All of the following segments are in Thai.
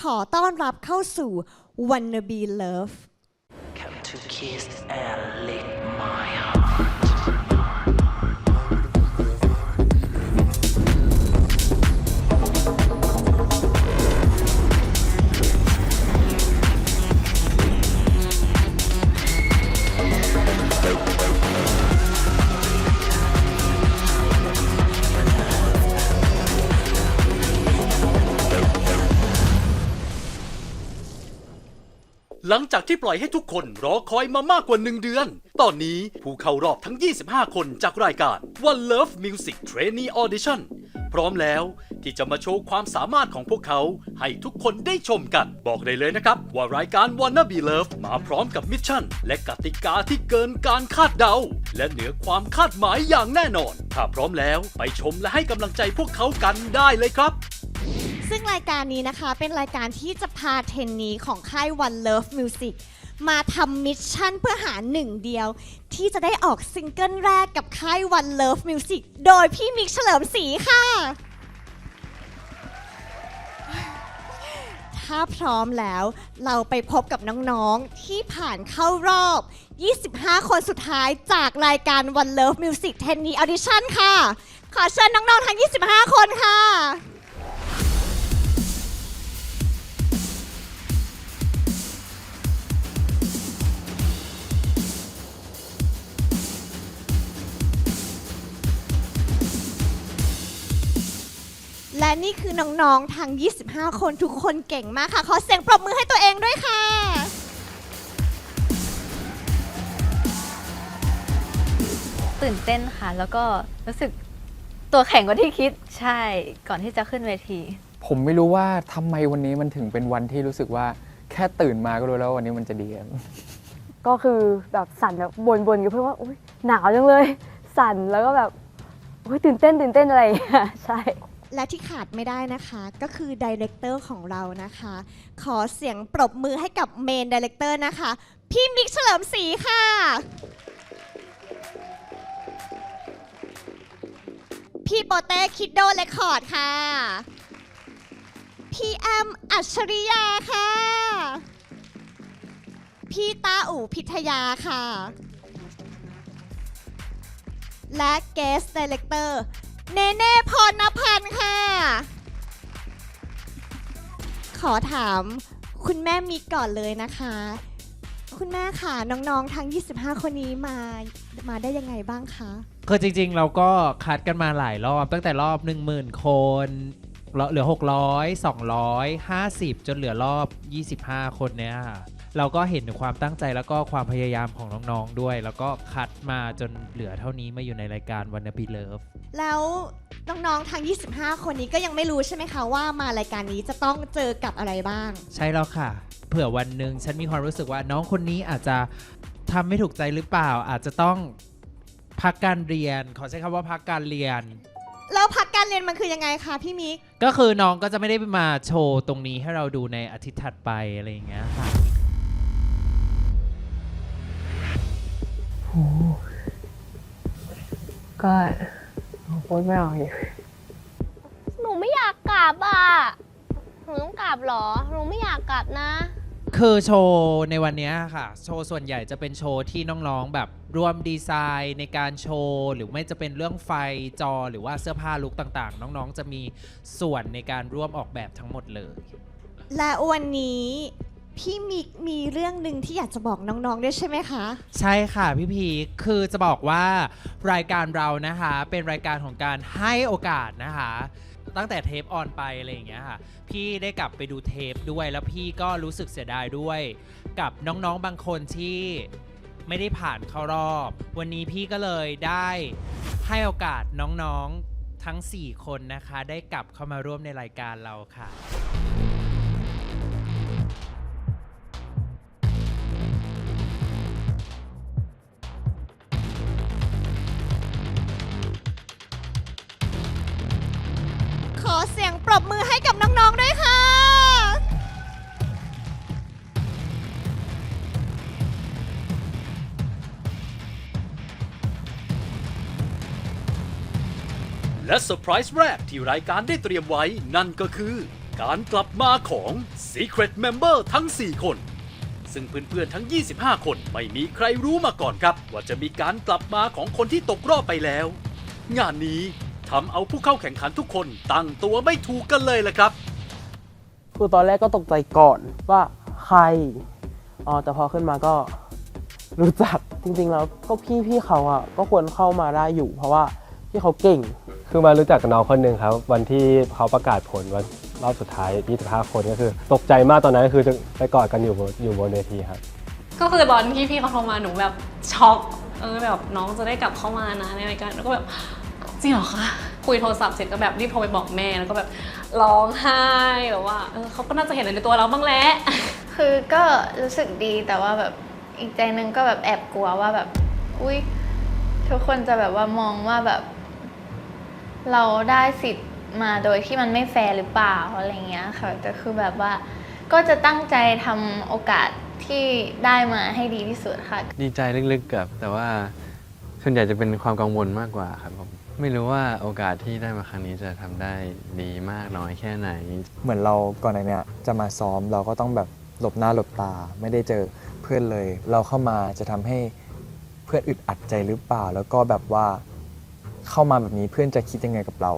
ขอต้อนรับเข้าสู่ Wanna Be Love Come to kiss and lick my heart. หลังจากที่ปล่อยให้ทุกคนรอคอยมามากกว่า1 เดือน ตอนนี้ผู้เข้ารอบทั้ง 25 คนจากรายการ One Love Music Trainee Audition พร้อมแล้วที่จะมาโชว์ความสามารถของพวกเขาให้ทุกคนได้ชมกัน บอกได้เลยนะครับว่ารายการ Wanna Be Love มาพร้อมกับมิชชั่นและกติกาที่เกินการคาดเดา และเหนือความคาดหมายอย่างแน่นอน ถ้าพร้อมแล้วไปชมและให้กำลังใจพวกเขากันได้เลยครับ ซึ่งรายการนี้นะคะเป็นรายการที่จะพาเทรนนีของค่าย One Love Music มาทำมิชชั่นเพื่อหาหนึ่งเดียว ที่จะได้ออกซิงเกิลแรกกับค่าย One Love Music โดยพี่มิกเฉลิมศรีค่ะ ถ้าพร้อมแล้วเราไปพบกับน้องๆที่ผ่านเข้ารอบ 25 คนสุดท้ายจากรายการ One Love Music Trainee Audition ค่ะ ขอเชิญน้องๆทั้ง 25 คนค่ะ และนี่คือน้องๆทั้ง 25 คนทุกคนเก่งมากค่ะ ขอเสียงปรบมือให้ตัวเองด้วยค่ะ ตื่นเต้นค่ะ แล้วก็รู้สึกตัวแข็งกว่าที่คิดใช่ก่อนที่จะขึ้นเวที ผมไม่รู้ว่าทำไมวันนี้มันถึงเป็นวันที่รู้สึกว่าแค่ตื่นมาก็รู้แล้ววันนี้มันจะดีครับ ก็คือแบบสั่นแบบบ่นกับเพื่อนว่าอุ๊ยหนาวจังเลย สั่นแล้วก็แบบอุ๊ยตื่นเต้นอะไรอย่างเงี้ยใช่ และที่ขาดไม่ได้นะคะก็คือดีเรคเตอร์ของเรานะคะ ขอเสียงปรบมือให้กับเมนดีเรคเตอร์นะคะ พี่มิกเฉลิมศรีค่ะ พี่โปเต้คิดโดเรคคอร์ดค่ะ พี่แอมอัจฉริยาค่ะ พี่ตาอู่พิทยาค่ะ และเกสต์ดีเรคเตอร์เนเน่พรณพันธ์ค่ะ ขอถามคุณแม่มิกก่อนเลยนะคะ คุณแม่ค่ะน้องๆทั้ง 25 คนนี้มาได้ยังไงบ้างคะ คือจริงๆ เราก็คัดกันมาหลายรอบตั้งแต่รอบ 10,000 คนเหลือ 600 250 จนเหลือรอบ 25 คนเนี่ยค่ะเราก็เห็นถึงความตั้งใจแล้วก็ความพยายามของน้องๆด้วย แล้วก็คัดมาจนเหลือเท่านี้มาอยู่ในรายการ Wanna Be Love แล้วน้องๆทั้ง 25 คนนี้ก็ยังไม่รู้ใช่ไหมคะว่ามารายการนี้จะต้องเจอกับอะไรบ้าง ใช่แล้วค่ะ เผื่อวันหนึ่งฉันมีความรู้สึกว่าน้องคนนี้อาจจะทำไม่ถูกใจหรือเปล่า อาจจะต้องพักการเรียนขอใช้คำว่าพักการเรียน แล้วพักการเรียนมันคือยังไงคะพี่มิก ก็คือน้องก็จะไม่ได้มาโชว์ตรงนี้ให้เราดูในอาทิตย์ถัดไปอะไรอย่างเงี้ยค่ะ ก็โอ๊ยไม่เอาอีก หนูไม่อยากกลับอ่ะหนูต้องกลับเหรอหนูไม่อยากกลับนะ คือโชว์ในวันนี้ค่ะโชว์ส่วนใหญ่จะเป็นโชว์ที่น้องๆแบบรวมดีไซน์ในการโชว์หรือไม่จะเป็นเรื่องไฟจอหรือว่าเสื้อผ้าลุคต่างๆ น้องๆจะมีส่วนในการร่วมออกแบบทั้งหมดเลย และวันนี้พี่มิกมีเรื่องหนึ่งที่อยากจะบอกน้องๆด้วยใช่ไหมคะ ใช่ค่ะพี่พีคคือจะบอกว่ารายการเรานะคะเป็นรายการของการให้โอกาสนะคะตั้งแต่เทปออนไปอะไรอย่างเงี้ยค่ะพี่ได้กลับไปดูเทปด้วยแล้วพี่ก็รู้สึกเสียดายด้วยกับน้องๆบางคนที่ไม่ได้ผ่านเข้ารอบวันนี้พี่ก็เลยได้ให้โอกาสน้องๆทั้ง4คนนะคะได้กลับเข้ามาร่วมในรายการเราค่ะ ขอเสียงปรบมือให้กับน้องๆด้วยค่ะ และเซอร์ไพรส์แรกที่รายการได้เตรียมไว้นั่นก็คือ การกลับมาของ Secret Member ทั้ง 4 คน ซึ่งเพื่อนๆทั้ง 25 คนไม่มีใครรู้มาก่อนครับ ว่าจะมีการกลับมาของคนที่ตกรอบไปแล้ว งานนี้ทำเอาผู้เข้าแข่งขันทุกคนตั้งตัวไม่ถูกกันเลยล่ะครับ คือตอนแรกก็ตกใจก่อนว่าใครแต่พอขึ้นมาก็รู้จักจริงๆแล้วก็พี่เขาอ่ะก็ควรเข้ามาได้อยู่ เพราะว่าพี่เขาเก่ง คือมารู้จักกับน้องคนหนึ่งครับ วันที่เขาประกาศผลวันรอบสุดท้าย 25 คนก็คือ ตกใจมากตอนนั้นคือจะไปกอดกันอยู่บนเวทีครับ ก็คือตอนที่พี่เขาโทรมาหนูแบบช็อกแบบน้องจะได้กลับเข้ามานะในรายการแล้วก็แบบจริงเหรอคะคุยโทรศัพท์เสร็จก็แบบรีบโทรไปบอกแม่แล้วก็แบบร้องไห้แบบว่าเขาก็น่าจะเห็นในตัวเราบ้างแหละ คือก็รู้สึกดีแต่ว่าแบบอีกใจหนึงก็แบบแอบกลัวว่าแบบอุ๊ยทุกคนจะแบบว่ามองว่าแบบ เราได้สิทธิ์มาโดยที่มันไม่แฟร์หรือเปล่าอะไรเงี้ยค่ะแต่คือแบบว่าก็จะตั้งใจทำโอกาสที่ได้มาให้ดีที่สุดค่ะ ดีใจลึกๆกับแต่ว่าส่วนใหญ่จะเป็นความกังวลมากกว่าครับผมไม่รู้ว่าโอกาสที่ได้มาครั้งนี้จะทำได้ดีมากน้อยแค่ไหน เหมือนเราก่อนหน้านี้จะมาซ้อมเราก็ต้องแบบหลบหน้าหลบตาไม่ได้เจอเพื่อนเลย เราเข้ามาจะทำให้เพื่อนอึดอัดใจหรือเปล่า แล้วก็แบบว่าเข้ามาแบบนี้เพื่อนจะคิดยังไงกับเรา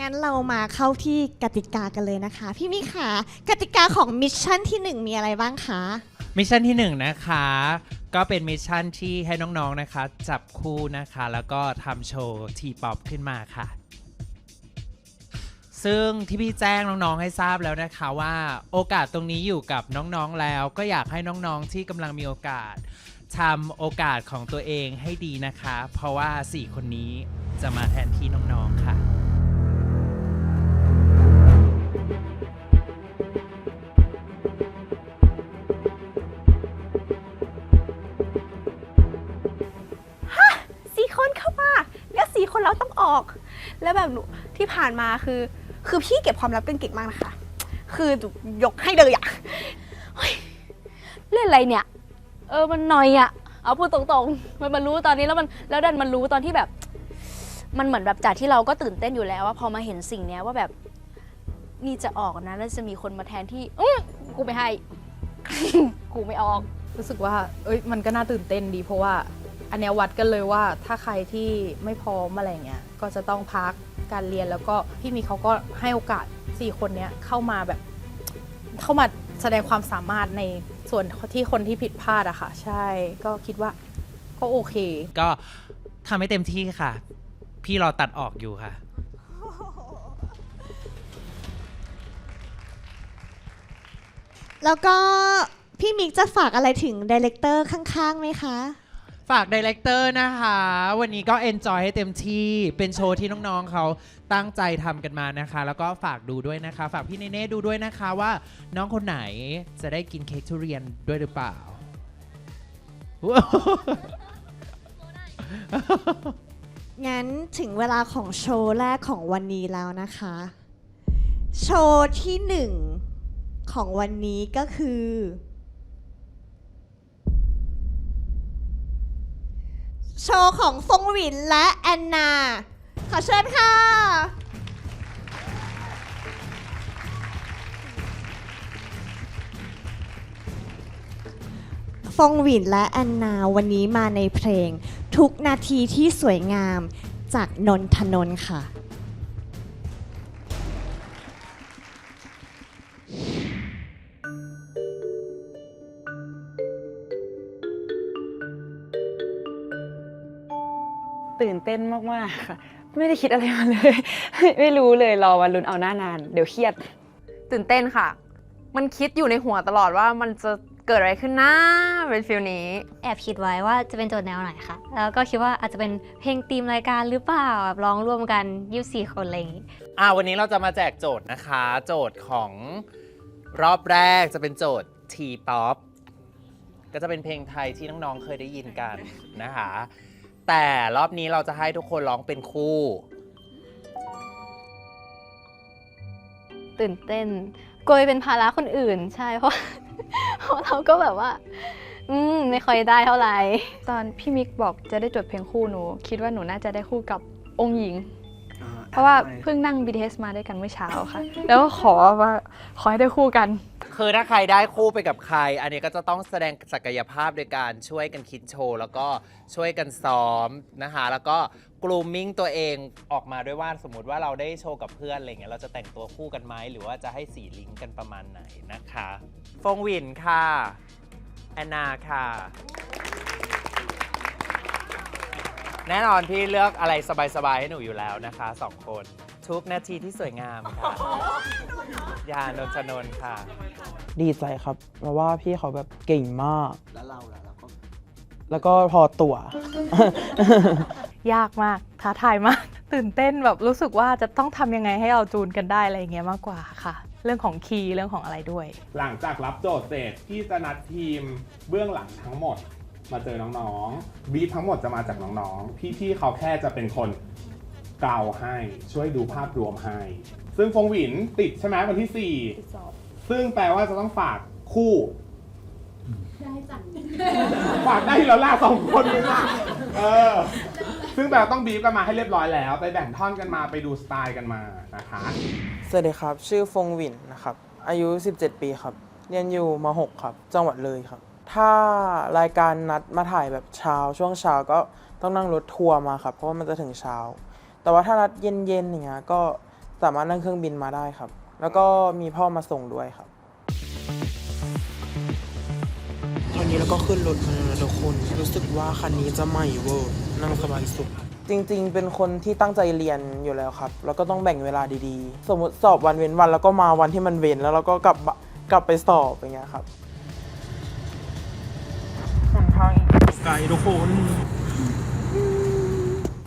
งั้นเรามาเข้าที่กติกากันเลยนะคะ พี่มิกค่ะกติกาของมิชชั่นที่ 1 มีอะไรบ้างคะ มิชชั่นที่ 1 นะคะ ก็เป็นมิชชั่นที่ให้น้องๆนะคะ จับคู่นะคะ แล้วก็ทำโชว์ทีป๊อปขึ้นมาค่ะ ซึ่งที่พี่แจ้งน้องๆให้ทราบแล้วนะคะว่าโอกาสตรงนี้อยู่กับน้องๆแล้ว ก็อยากให้น้องๆที่กำลังมีโอกาสทำโอกาสของตัวเองให้ดีนะคะ เพราะว่า 4 คนนี้จะมาแทนที่น้องๆค่ะ 4 คนเข้ามาแล้ว4 คนเราต้องออก แล้วแบบหนูที่ผ่านมาคือพี่เก็บความลับเป็นเก่งมากนะคะ คือยกให้เลยอะเฮ้ยเล่นอะไรเนี่ยมันหน่อยอะเอาพูดตรงๆมันรู้ตอนนี้แล้วดันมันรู้ตอนที่แบบมันเหมือนแบบจากที่เราก็ตื่นเต้นอยู่แล้วว่าพอมาเห็นสิ่งเนี้ยว่าแบบนี่จะออกนะแล้วจะมีคนมาแทนที่กูไม่ให้ กูไม่ออก รู้สึกว่ามันก็น่าตื่นเต้นดีเพราะว่าอันเนี้ยวัดกันเลยว่าถ้าใครที่ไม่พร้อมอะไรเงี้ยก็จะต้องพักการเรียนแล้วก็พี่มีเขาก็ให้โอกาส4 คนเนี้ยเข้ามาแสดงความสามารถในส่วนที่คนที่ผิดพลาดอะค่ะใช่ก็คิดว่าก็โอเค ก็ทำให้เต็มที่ค่ะ พี่รอตัดออกอยู่ค่ะ แล้วก็พี่มิกจะฝากอะไรถึงดีเลกเตอร์ข้างๆไหมคะ ฝากดีเลกเตอร์นะคะ วันนี้ก็เอนจอยให้เต็มที่เป็นโชว์ที่น้องๆเขาตั้งใจทำกันมานะคะ แล้วก็ฝากดูด้วยนะคะ ฝากพี่เนเน่ดูด้วยนะคะว่าน้องคนไหนจะได้กินเค้กทุเรียนด้วยหรือเปล่า งั้นถึงเวลาของโชว์แรกของวันนี้แล้วนะคะ โชว์ที่ 1 ของวันนี้ก็คือ โชว์ของฟงหวินและแอนนา ขอเชิญค่ะ ฟงหวินและแอนนาวันนี้มาในเพลงทุกนาทีที่สวยงามจากนนทนนท์ค่ะ ตื่นเต้นมากๆค่ะไม่ได้คิดอะไรมาเลย ไม่รู้เลยรอวันลุ้นเอาหน้านานเดี๋ยวเครียด ตื่นเต้นค่ะ มันคิดอยู่ในหัวตลอดว่ามันจะเกิดอะไรขึ้นนะเป็นฟิลนี้ แอบคิดไว้ว่าจะเป็นโจทย์แนวไหนค่ะแล้วก็คิดว่าอาจจะเป็นเพลงธีมรายการหรือเปล่าแบบร้องร่วมกัน24 คนอะไรอย่างงี้ วันนี้เราจะมาแจกโจทย์นะคะ โจทย์ของรอบแรกจะเป็นโจทย์ T-POP ก็จะเป็นเพลงไทยที่น้องๆเคยได้ยินกันนะคะ แต่รอบนี้เราจะให้ทุกคนร้องเป็นคู่ ตื่นเต้นกลัวเป็นภาระคนอื่นใช่เพราะ เพราะเราก็แบบว่าไม่ค่อยได้เท่าไหร่ ตอนพี่มิกบอกจะได้จดเพลงคู่หนูคิดว่าหนูน่าจะได้คู่กับองค์หญิง เพราะว่าเพิ่งนั่ง BTS มาด้วยกันเมื่อเช้าค่ะ แล้วก็ขอให้ได้คู่กัน คือถ้าใครได้คู่ไปกับใคร อันนี้ก็จะต้องแสดงศักยภาพโดยการช่วยกันคิดโชว์แล้วก็ช่วยกันซ้อมนะคะแล้วก็กรูมมิ่งตัวเองออกมาด้วยว่าสมมุติว่าเราได้โชว์กับเพื่อนอะไรเงี้ยเราจะแต่งตัวคู่กันไหมหรือว่าจะให้สีลิงก์กันประมาณไหนนะคะฟงหวินค่ะแอนนาค่ะ แน่นอนพี่เลือกอะไรสบายๆให้หนูอยู่แล้วนะคะ2 คนทุกนาทีที่สวยงามค่ะยานนทนนท์ค่ะ ดีใจครับเพราะว่าพี่เขาแบบเก่งมาก แล้วก็พอตัว ยากมากท้าทายมาก ตื่นเต้นแบบรู้สึกว่าจะต้องทำยังไงให้เราจูนกันได้อะไรอย่างเงี้ยมากกว่าค่ะ เรื่องของคีย์เรื่องของอะไรด้วย หลังจากรับโจทย์เสร็จที่จะนัดทีมเบื้องหลังทั้งหมดมาเจอน้องๆบีททั้งหมดจะมาจากน้องๆพี่ๆเขาแค่จะเป็นคนเกล่าวให้ช่วยดูภาพรวมให้ซึ่งฟงหวินติดใช่ไหมวันที่4ซึ่งแปลว่าจะต้องฝากคู่ได้จ้ะฝากได้แล้วล่ะ2 คนเลยนะซึ่งแปลว่าต้องบีฟกันมาให้เรียบร้อยแล้วไปแบ่งท่อนกันมาไปดูสไตล์กันมานะคะสวัสดีครับชื่อฟงหวินนะครับอายุ17 ปีครับเรียนอยู่ม.6 ครับจังหวัดเลยครับถ้ารายการนัดมาถ่ายแบบเช้าช่วงเช้าก็ต้องนั่งรถทัวร์มาครับเพราะว่ามันจะถึงเช้าแต่ว่าถ้านัดเย็นๆอย่างเงี้ยก็สามารถนั่งเครื่องบินมาได้ครับแล้วก็มีพ่อมาส่งด้วยครับวันนี้แล้วก็ขึ้นรถมาแล้วทุกคนรู้สึกว่าคันนี้จะใหม่เวอร์นั่งสบายสุดจริงๆเป็นคนที่ตั้งใจเรียนอยู่แล้วครับแล้วก็ต้องแบ่งเวลาดีๆสมมติสอบวันเว้นวันแล้วก็มาวันที่มันเว้นแล้วเราก็กลับไปสอบอย่างเงี้ยครับทางไกลทุกคน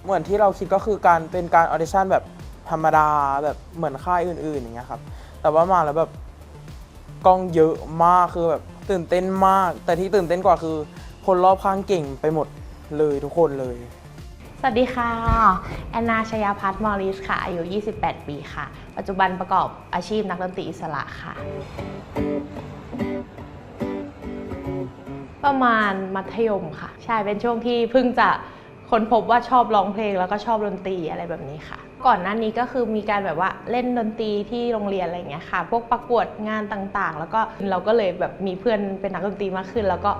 เหมือนที่เราคิดก็คือเป็นการออดิชั่นแบบธรรมดาแบบเหมือนค่ายอื่นๆอย่างเงี้ยครับแต่ว่ามาแล้วแบบกล้องเยอะมากคือแบบตื่นเต้นมากแต่ที่ตื่นเต้นกว่าคือคนรอบข้างเก่งไปหมดเลยทุกคนเลยสวัสดีค่ะแอนนาชยาพัฒน์มอริสค่ะอายุ28 ปีค่ะปัจจุบันประกอบอาชีพนักดนตรีอิสระค่ะประมาณมัธยมค่ะใช่เป็นช่วงที่เพิ่งจะค้นพบว่าชอบร้องเพลงแล้วก็ชอบดนตรีอะไรแบบนี้ค่ะก่อนหน้านี้ก็คือมีการแบบว่าเล่นดนตรีที่โรงเรียนอะไรอย่างเงี้ยค่ะพวกประกวดงานต่างๆแล้วก็เราก็เลยแบบมีเพื่อนเป็นนักดนตรีมากขึ้นแล้วก็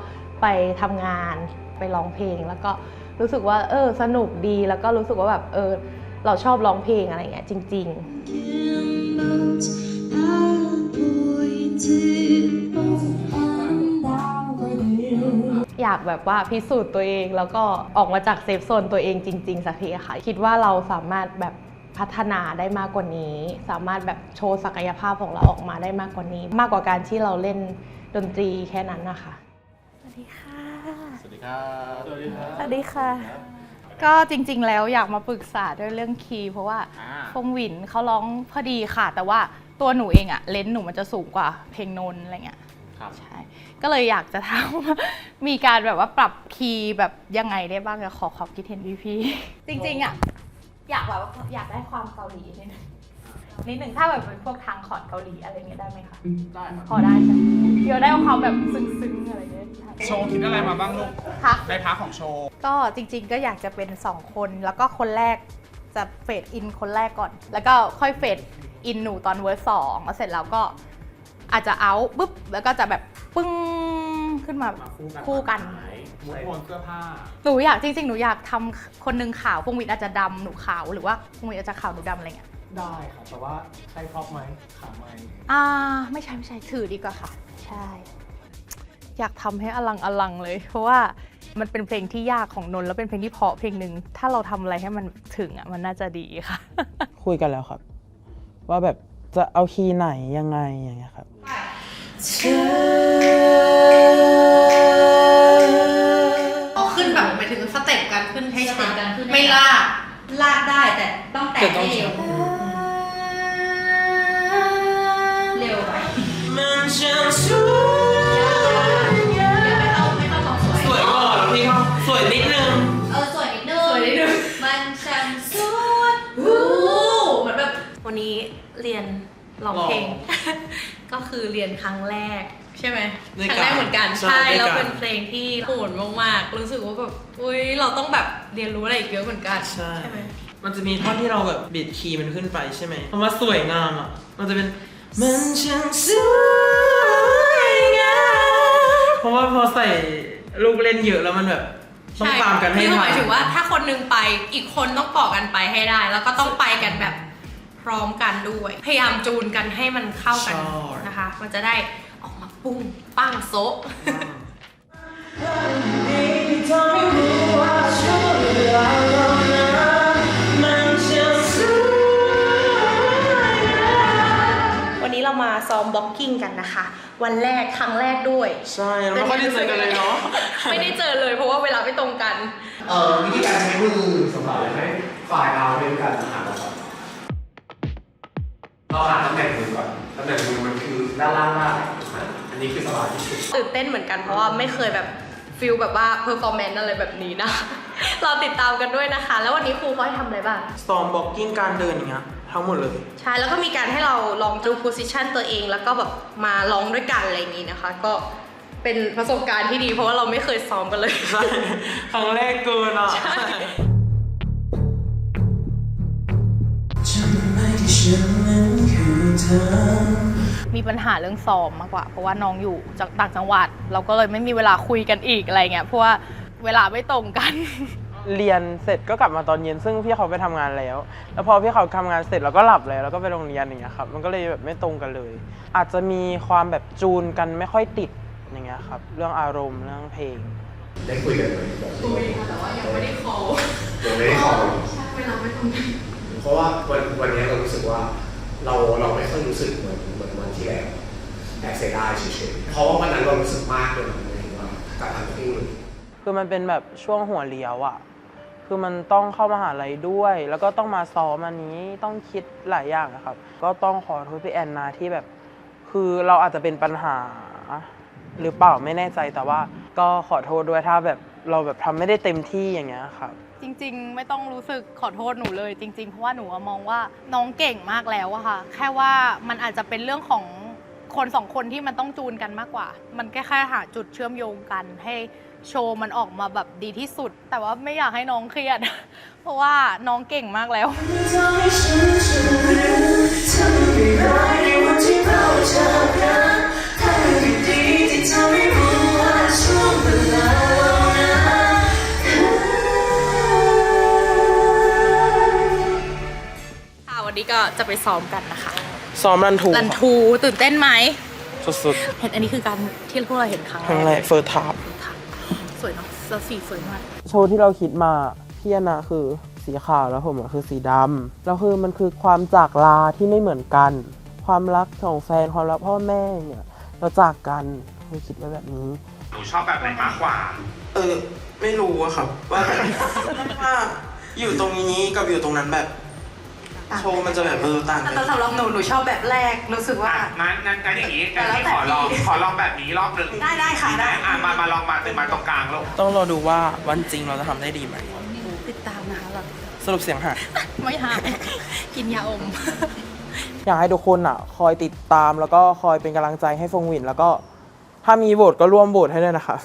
ไปทำงานไปร้องเพลงแล้วก็รู้สึกว่าสนุกดีแล้วก็รู้สึกว่าแบบเราชอบร้องเพลงอะไรอย่างเงี้ยจริงๆอยากแบบว่าพิสูจน์ตัวเองแล้วก็ออกมาจากเซฟโซนตัวเองจริงๆสักทีค่ะคิดว่าเราสามารถแบบพัฒนาได้มากกว่านี้สามารถแบบโชว์ศักยภาพของเราออกมาได้มากกว่านี้มากกว่าการที่เราเล่นดนตรีแค่นั้นนะคะสวัสดีค่ะ สวัสดีครับสวัสดีครับ สวัสดีค่ะก็จริงๆแล้วอยากมาปรึกษาด้วยเรื่องคีย์เพราะว่าฟงหวินเขาร้องพอดีค่ะแต่ว่าตัวหนูเองอะเลนส์หนูมันจะสูงกว่าเพลงนนท์อะไรเงี้ยใช่ก็เลยอยากจะถามว่ามีการแบบว่าปรับคีย์แบบยังไงได้บ้างขอความคิดเห็นพี่ๆจริงๆอะอยากแบบอยากได้ความเกาหลีนิดนึงถ้าแบบเป็นพวกทางคอร์ดเกาหลีอะไรเงี้ยได้ไหมคะได้ครับพอได้ใช่ไหมเดี๋ยวได้ความแบบซึ้งๆอะไรเงี้ยโชว์คิดอะไรมาบ้างลูกคะในพาร์ทของโชว์ก็จริงๆก็อยากจะเป็น2 คนแล้วก็คนแรกจะเฟดอินคนแรกก่อนแล้วก็ค่อยเฟดอินหนูตอนเวอร์ส2แล้วเสร็จแล้วก็อาจจะเอาปุ๊บแล้วก็จะแบบปึ้งขึ้นมาคู่กันหมุนโทนเสื้อผ้าหนูอยากจริงๆหนูอยากทำคนนึงขาวฟงวินอาจจะดำหนูขาวหรือว่าฟงวินอาจจะขาวหนูดำอะไรเงี้ยได้ค่ะแต่ว่าใช้พร็อพไหมขาวไหมไม่ใช่ถือดีกว่าค่ะใช่อยากทำให้อลังเลยเพราะว่ามันเป็นเพลงที่ยากของนนท์แล้วเป็นเพลงที่เพราะเพลงหนึ่งถ้าเราทำอะไรให้มันถึงมันน่าจะดีค่ะคุยกันแล้วครับว่าแบบจะเอาคีย์ไหนยังไงอย่างเงี้ยครับขึ้นแบบหมายถึงสเต็ปการขึ้นให้ชัดไม่ลากได้แต่ต้องแตะให้เร็วไปมันจะสวยก่อนพี่เขาสวยนิดนึงสวยนิดนึงมันช่างสวยเหมือนแบบวันนี้เรียนร้องเพลงก็คือเรียนครั้งแรกใช่ไหมครั้งแรกเหมือนกันใช่แล้วเป็นเพลงที่โหดมากๆรู้สึกว่าแบบอุ้ยเราต้องแบบเรียนรู้อะไรอีกเยอะเหมือนกันใช่ไหม มันจะมีท่อนที่เราแบบบิดคีย์มันขึ้นไปใช่ไหมคำว่าสวยงามอ่ะมันจะเป็นมันช่างสวยงามเพราะว่าพอใส่ลูกเล่นเยอะแล้วมันแบบต้องตามกันให้ทัน หมายถึงว่าถ้าคนนึงไปอีกคนต้องต่อกันไปให้ได้ แล้วก็ต้องไปกันแบบพร้อมกันด้วย พยายามจูนกันให้มันเข้ากันนะคะ มันจะได้ออกมาปุ้งปั้งโซะ วันนี้เรามาซ้อมบล็อกกิ้งกันนะคะ วันแรกครั้งแรกด้วยใช่เราไม่ได้เจอกันเลยเนาะ ไม่ได้เจอเลยเพราะว่าเวลาไม่ตรงกัน วิธีการใช้มือสำหรับให้ฝ่ายเราเป็นการหาก่อนเราหาตำแหน่งมือก่อนตำแหน่งมือมันคือด้านล่างได้อันนี้คือสบายที่สุด ตื่นเต้นเหมือนกันเพราะว่าไม่เคยแบบฟิลแบบว่าเพอร์ฟอร์แมนซ์อะไรแบบนี้นะ เราติดตามกันด้วยนะคะ แล้ววันนี้ครูเขาให้ทำอะไรบ้าง ซ้อมบล็อกกิ้งการเดินอย่างเงี้ยทั้งหมดเลย ใช่ แล้วก็มีการให้เราลองดูโพสิชันตัวเองแล้วก็แบบมาร้องด้วยกันอะไรอย่างนี้นะคะ ก็เป็นประสบการณ์ที่ดีเพราะว่าเราไม่เคยซ้อมกันเลย ใช่ ครั้งแรกเกินอ่ะ มีปัญหาเรื่องซ้อมมากกว่า เพราะว่าน้องอยู่จากต่างจังหวัด เราก็เลยไม่มีเวลาคุยกันอีกอะไรเงี้ยเพราะว่าเวลาไม่ตรงกัน เรียนเสร็จก็กลับมาตอนเย็นซึ่งพี่เขาไปทำงานแล้ว แล้วพอพี่เขาทำงานเสร็จเราก็หลับเลยแล้วก็ไปโรงเรียนอย่างเงี้ยครับมันก็เลยแบบไม่ตรงกันเลย อาจจะมีความแบบจูนกันไม่ค่อยติดอย่างเงี้ยครับเรื่องอารมณ์เรื่องเพลง ได้คุยกันไหมคุยค่ะแต่ว่ายังไม่ได้คอลยังไม่ได้คอลใช่เวลาไม่ตรงกันเพราะว่าวันนี้เรารู้สึกว่าเราไม่ค่อยรู้สึกเหมือนวันที่แล้วแอบเสียดายเฉยๆเพราะว่าวันนั้นเรารู้สึกมากเลยว่ากับทางที่อื่นคือมันเป็นแบบช่วงหัวเลี้ยวอ่ะคือมันต้องเข้ามหาลัยด้วย แล้วก็ต้องมาซ้อมอันนี้ต้องคิดหลายอย่างนะครับก็ต้องขอโทษพี่แอนนาที่แบบคือเราอาจจะเป็นปัญหาหรือเปล่าไม่แน่ใจแต่ว่าก็ขอโทษด้วยถ้าแบบเราแบบทำไม่ได้เต็มที่อย่างเงี้ยครับจริงๆไม่ต้องรู้สึกขอโทษหนูเลยจริงๆเพราะว่าหนูมองว่าน้องเก่งมากแล้วอะค่ะแค่ว่ามันอาจจะเป็นเรื่องของคนสองคนที่มันต้องจูนกันมากกว่ามันแค่หาจุดเชื่อมโยงกันให้โชว์มันออกมาแบบดีที่สุดแต่ว่าไม่อยากให้น้องเครียด เพราะว่าน้องเก่งมากแล้ว วันนี้ก็จะไปซ้อมกันนะคะ ซ้อมรันทูตื่นเต้นไหม สุดๆเห็นอันนี้คือการที่พวกเราเห็นครั้ง แรกเฟิร์สทาร์ สวยเนาะแล้วสีสวยมาก โชว์ที่เราคิดมาพี่อนาคือสีขาวแล้วผมคือสีดำแล้วคือมันคือความจากลาที่ไม่เหมือนกัน ความรักของแฟนความรักพ่อแม่เนี่ยเราจากกันเราคิดไว้แบบนี้ หนูชอบแบบไหนมากกว่าไม่รู้อะครับว่าแบบว่าอยู่ตรงนี้กับอยู่ตรงนั้นแบบโชว์มันจะแบบต่างกันแต่สำหรับหนูชอบแบบแรกรู้สึกว่างั้นอย่างนี้พี่ขอลองแบบนี้รอบหนึ่งได้ค่ะได้มาลองมาตรงกลางลูกต้องรอดูว่าวันจริงเราจะทำได้ดีไหม ติดตามนะคะเรา สรุปเสียงหาย ไม่หาย กินยาอม อยากให้ทุกคนอ่ะคอยติดตามแล้วก็คอยเป็นกำลังใจให้ฟงหวินแล้วก็ถ้ามีโหวตก็ร่วมโหวตให้ด้วยนะคะ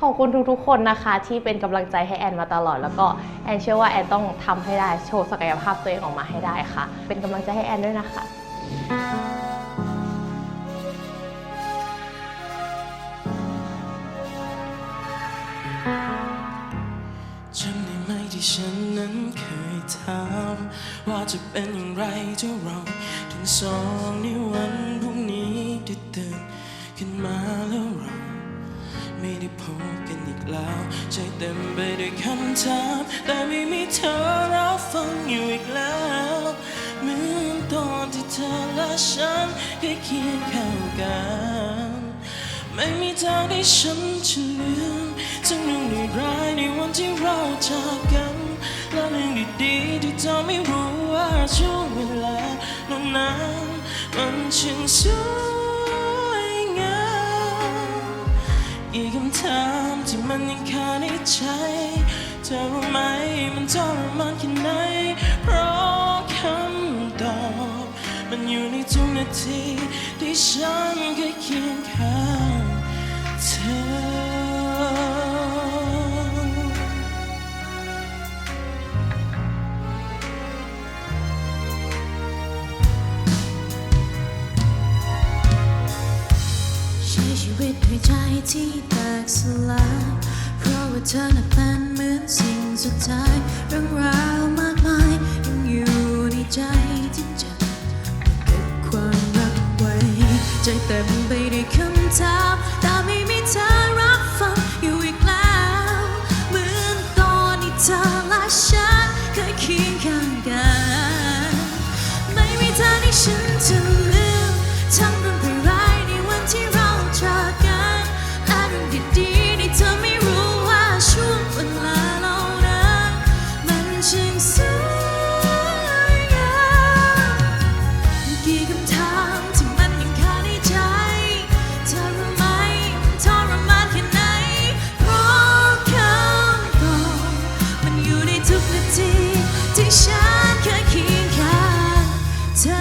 ขอบคุณทุกๆคนนะคะที่เป็นกำลังใจให้แอนมาตลอดแล้วก็แอนเชื่อว่าแอนต้องทำให้ได้โชว์ศักยภาพตัวเองออกมาให้ได้ค่ะเป็นกำลังใจให้แอนด้วยนะคะจำได้ไหมที่ฉันนั้นเคยถามว่าจะเป็นอย่างไรถ้าเราทั้งสองในวันพรุ่งนี้ได้ตื่นขึ้นมาแล้วเราไม่ได้พบกันอีกแล้วใจเต็มไปด้วยคำถามแต่ไม่มีเธอรับฟังอยู่อีกแล้วเหมือนตอนที่เธอและฉันเคยเคียงข้างกันไม่มีทางที่ฉันจะลืมทั้งเรื่องดีร้ายในวันที่เราจากกันและเรื่องดีๆที่เธอไม่รู้ว่าช่วงเวลานั้นมันช่างสวยงามอีกคำถามที่มันยังคาในใจเธอรู้ไหมมันทรมานแค่ไหนเพราะคำตอบมันอยู่ในทุกนาทีที่ฉันเคยเคียงข้างเธอ ให้ใจที่แตกสลายเพราะว่าเธอน่ะเป็นเหมือนสิ่งสุดท้ายเรื่องราวมากมายยังอยู่ในใจที่เจ็บเก็บความรักไว้ใจเต็มไปด้วยคำถามแต่ไม่มีเธอรับฟังอยู่อีกแล้วเหมือนตอนที่เธอและฉันเคยเคียงข้างกันไม่มีทางที่ฉันจะลืมทั้งเรื่องร้ายในวันที่เราจากกันและเรื่องดีๆที่เธอไม่รู้ว่าช่วงเวลาเหล่านั้นมันช่างสวยงามกี่คำถามที่มันยังคาในใจเธอรู้ไหมมันทรมานแค่ไหนเพราะคำตอบมันอยู่ในทุกนาทีที่ฉันเคยเคียงข้างเธอ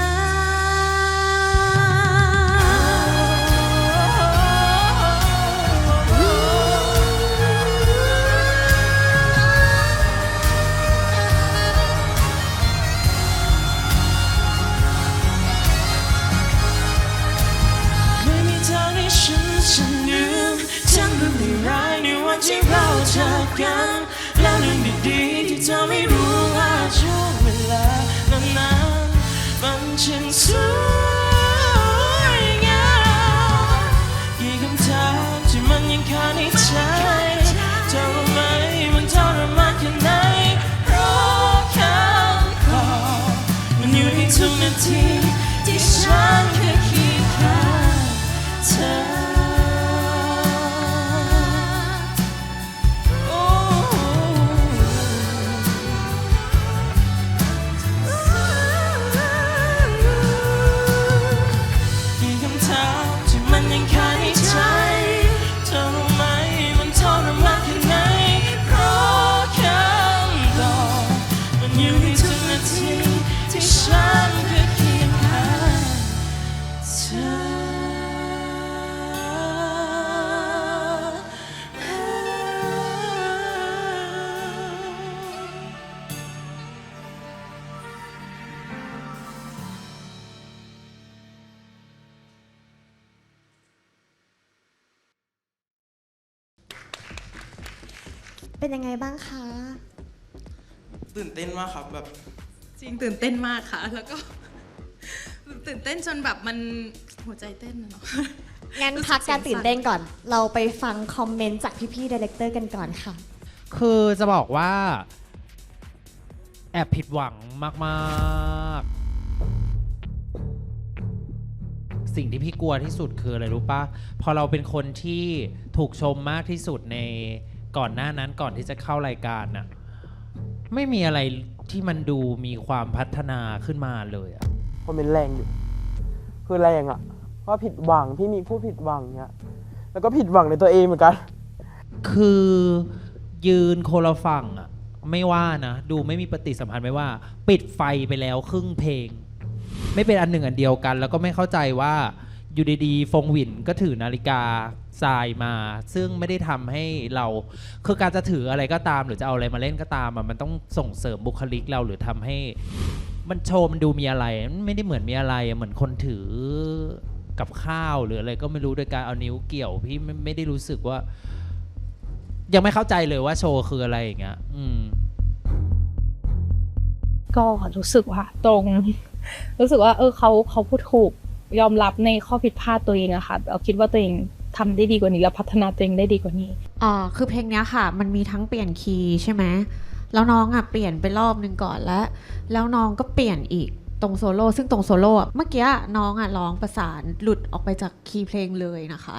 ไม่มีทางให้ฉันลืมทั้งเรื่องร้ายในวันที่เราจากกันและเรื่องดีๆที่เธอไม่รู้ว่าช่วงเวลานั้นมันช่างสวยงามกี่คำถามที่มันยังคาในใจเธอรู้ไหมมันทรมานแค่ไหนเพราะคำตอบมันอยู่ในทุกนาทีที่ฉันเคยเคียงข้างเธอกี่คำถามที่มันยังคาในใจเธอรู้ไหมมันทรมานแค่ไหนเพราะคำตอบมันอยู่ในทุกนาทีที่ฉันเคยเคียงข้างเธอ เป็นยังไงบ้างคะ ตื่นเต้นมากครับแบบ จริงตื่นเต้นมากค่ะ แล้วก็ ตื่นเต้นจนแบบมันหัวใจเต้นอะเนาะ งั้นพักการตื่นเต้นก่อน เราไปฟังคอมเมนต์จากพี่ๆดีเรคเตอร์กันก่อนค่ะ คือจะบอกว่าแอบผิดหวังมากๆ สิ่งที่พี่กลัวที่สุดคืออะไรรู้ปะพอเราเป็นคนที่ถูกชมมากที่สุดในก่อนหน้านั้นก่อนที่จะเข้ารายการน่ะไม่มีอะไรที่มันดูมีความพัฒนาขึ้นมาเลยอะ คอมเมนต์แรงอยู่คือแรงอะว่าผิดหวังพี่มีผู้ผิดหวังเนี่ยแล้วก็ผิดหวังในตัวเองเหมือนกัน คือยืนคนละฝั่งอะไม่ว่านะดูไม่มีปฏิสัมพันธ์ไม่ว่าปิดไฟไปแล้วครึ่งเพลง ไม่เป็นอันหนึ่งอันเดียวกัน แล้วก็ไม่เข้าใจว่าอยู่ดีๆฟงหวินก็ถือนาฬิกาทรายมา ซึ่งไม่ได้ทำให้เราคือการจะถืออะไรก็ตามหรือจะเอาอะไรมาเล่นก็ตามมันต้องส่งเสริมบุคลิกเราหรือทำให้มันโชว์มันดูมีอะไรมันไม่ได้เหมือนมีอะไรเหมือนคนถือกับข้าวหรืออะไรก็ไม่รู้โดยการเอานิ้วเกี่ยวพี่ไม่ได้รู้สึกว่ายังไม่เข้าใจเลยว่าโชว์คืออะไรอย่างเงี้ยก็รู้สึกว่าตรง รู้สึกว่าเขาพูดถูกยอมรับในข้อผิดพลาดตัวเองอะค่ะเราคิดว่าตัวเองทำได้ดีกว่านี้แล้วพัฒนาตัวเองได้ดีกว่านี้คือเพลงเนี้ยค่ะมันมีทั้งเปลี่ยนคีย์ใช่ไหมแล้วน้องอ่ะเปลี่ยนไปรอบนึงก่อนแล้วน้องก็เปลี่ยนอีกตรงโซโล่ซึ่งตรงโซโล่เมื่อกี้น้องอ่ะร้องประสานหลุดออกไปจากคีย์เพลงเลยนะคะ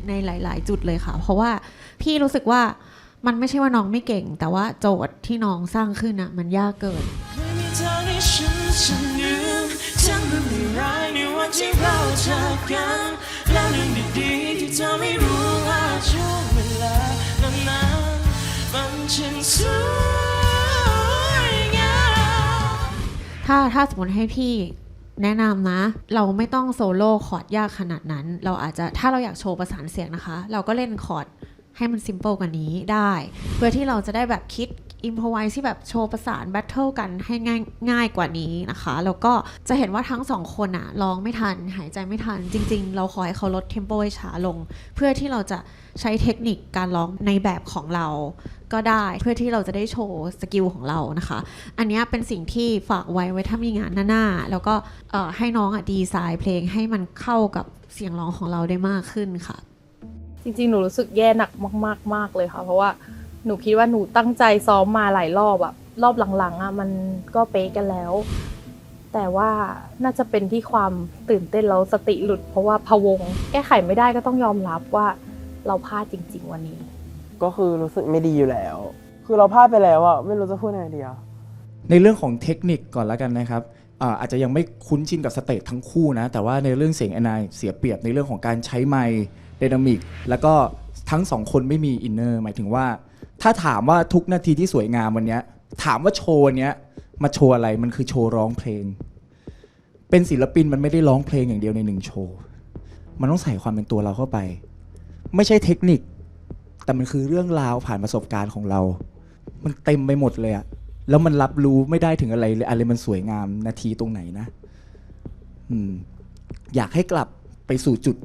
ในหลายๆจุดเลยค่ะเพราะว่าพี่รู้สึกว่ามันไม่ใช่ว่าน้องไม่เก่งแต่ว่าโจทย์ที่น้องสร้างขึ้นอ่ะมันยากเกิน ไม่มีทางให้ฉันลืมทั้งเรื่องร้ายในวันที่เราจากกันและเรื่องดีๆที่เธอไม่รู้ว่าช่วงเวลานั้นมันช่างสวยงาม ถ้าสมมติให้พี่แนะนำนะ เราไม่ต้องโซโล่คอร์ดยากขนาดนั้นเราอาจจะถ้าเราอยากโชว์ประสานเสียงนะคะเราก็เล่นคอร์ดให้มันซิมเปิลกว่านี้ได้เพื่อที่เราจะได้แบบคิด อิมพอไวส์ที่แบบโชว์ประสานแบทเทิลกันให้ง่ายกว่านี้นะคะแล้วก็จะเห็นว่าทั้งสองคนอะร้องไม่ทันหายใจไม่ทันจริงๆเราขอให้เขาลดเทมโปให้ช้าลงเพื่อที่เราจะใช้เทคนิคการร้องในแบบของเราก็ได้เพื่อที่เราจะได้โชว์สกิลของเรานะคะอันนี้เป็นสิ่งที่ฝากไว้ถ้ามีงานหน้าแล้วก็ให้น้องดีไซน์เพลงให้มันเข้ากับเสียงร้องของเราได้มากขึ้นค่ะจริงๆหนูรู้สึกแย่หนักมากๆเลยค่ะเพราะว่าหนูคิดว่าหนูตั้งใจซ้อมมาหลายรอบอะรอบหลังๆมันก็เป๊ะกันแล้วแต่ว่าน่าจะเป็นที่ความตื่นเต้นแล้วสติหลุดเพราะว่าพะวงแก้ไขไม่ได้ก็ต้องยอมรับว่าเราพลาดจริงๆวันนี้ก็คือรู้สึกไม่ดีอยู่แล้วคือเราพลาดไปแล้วอะไม่รู้จะพูดยังไงดีอะ ในเรื่องของเทคนิคก่อนแล้วกันนะครับอาจจะยังไม่คุ้นชินกับสเตจทั้งคู่นะแต่ว่าในเรื่องเสียงแอนนาเสียเปรียบในเรื่องของการใช้ไมค์ไดนามิกแล้วก็ทั้งสองคนไม่มีอินเนอร์หมายถึงว่าถ้าถามว่าทุกนาทีที่สวยงามวันนี้ถามว่าโชว์เนี้ยมาโชว์อะไรมันคือโชว์ร้องเพลงเป็นศิลปินมันไม่ได้ร้องเพลงอย่างเดียวในหนึ่งโชว์มันต้องใส่ความเป็นตัวเราเข้าไปไม่ใช่เทคนิคแต่มันคือเรื่องราวผ่านประสบการณ์ของเรามันเต็มไปหมดเลยอะแล้วมันรับรู้ไม่ได้ถึงอะไรเลยอะไรมันสวยงามนาทีตรงไหนนะอยากให้กลับไปสู่จุด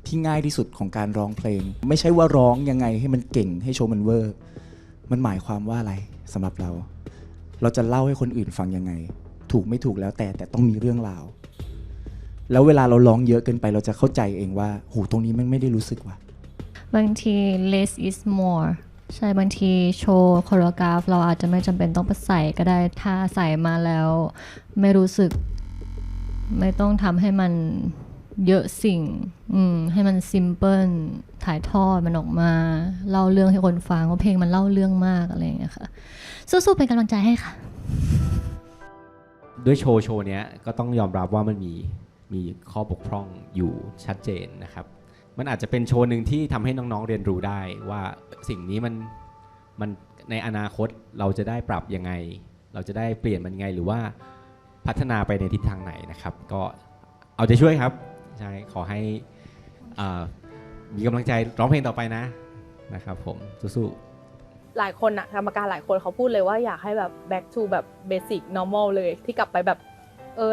ที่ง่ายที่สุดของการร้องเพลงไม่ใช่ว่าร้องยังไงให้มันเก่งให้โชว์มันเวอร์มันหมายความว่าอะไรสำหรับเราจะเล่าให้คนอื่นฟังยังไงถูกไม่ถูกแล้วแต่ต้องมีเรื่องราวแล้วเวลาเราร้องเยอะเกินไปเราจะเข้าใจเองว่าโหตรงนี้มันไม่ได้รู้สึกว่ะบางที less is more ใช่บางทีโชว์โคโรกราฟเราอาจจะไม่จำเป็นต้องไปใส่ก็ได้ถ้าใส่มาแล้วไม่รู้สึกไม่ต้องทำให้มันเยอะสิ่งให้มันซิมเพิลถ่ายทอดมันออกมาเล่าเรื่องให้คนฟังว่าเพลงมันเล่าเรื่องมากอะไรอย่างเงี้ยค่ะสู้ๆเป็นกำลังใจให้ค่ะด้วยโชว์เนี้ยก็ต้องยอมรับว่ามันมีข้อบกพร่องอยู่ชัดเจนนะครับมันอาจจะเป็นโชว์หนึ่งที่ทำให้น้องๆเรียนรู้ได้ว่าสิ่งนี้มันในอนาคตเราจะได้ปรับยังไงเราจะได้เปลี่ยนมันยังไงหรือว่าพัฒนาไปในทิศทางไหนนะครับก็เอาใจช่วยครับใช่ขอให้มีกำลังใจร้องเพลงต่อไปนะครับผมสู้ๆหลายคนอะกรรมการหลายคนเขาพูดเลยว่าอยากให้แบบ back to แบบ basic normal เลยที่กลับไปแบบ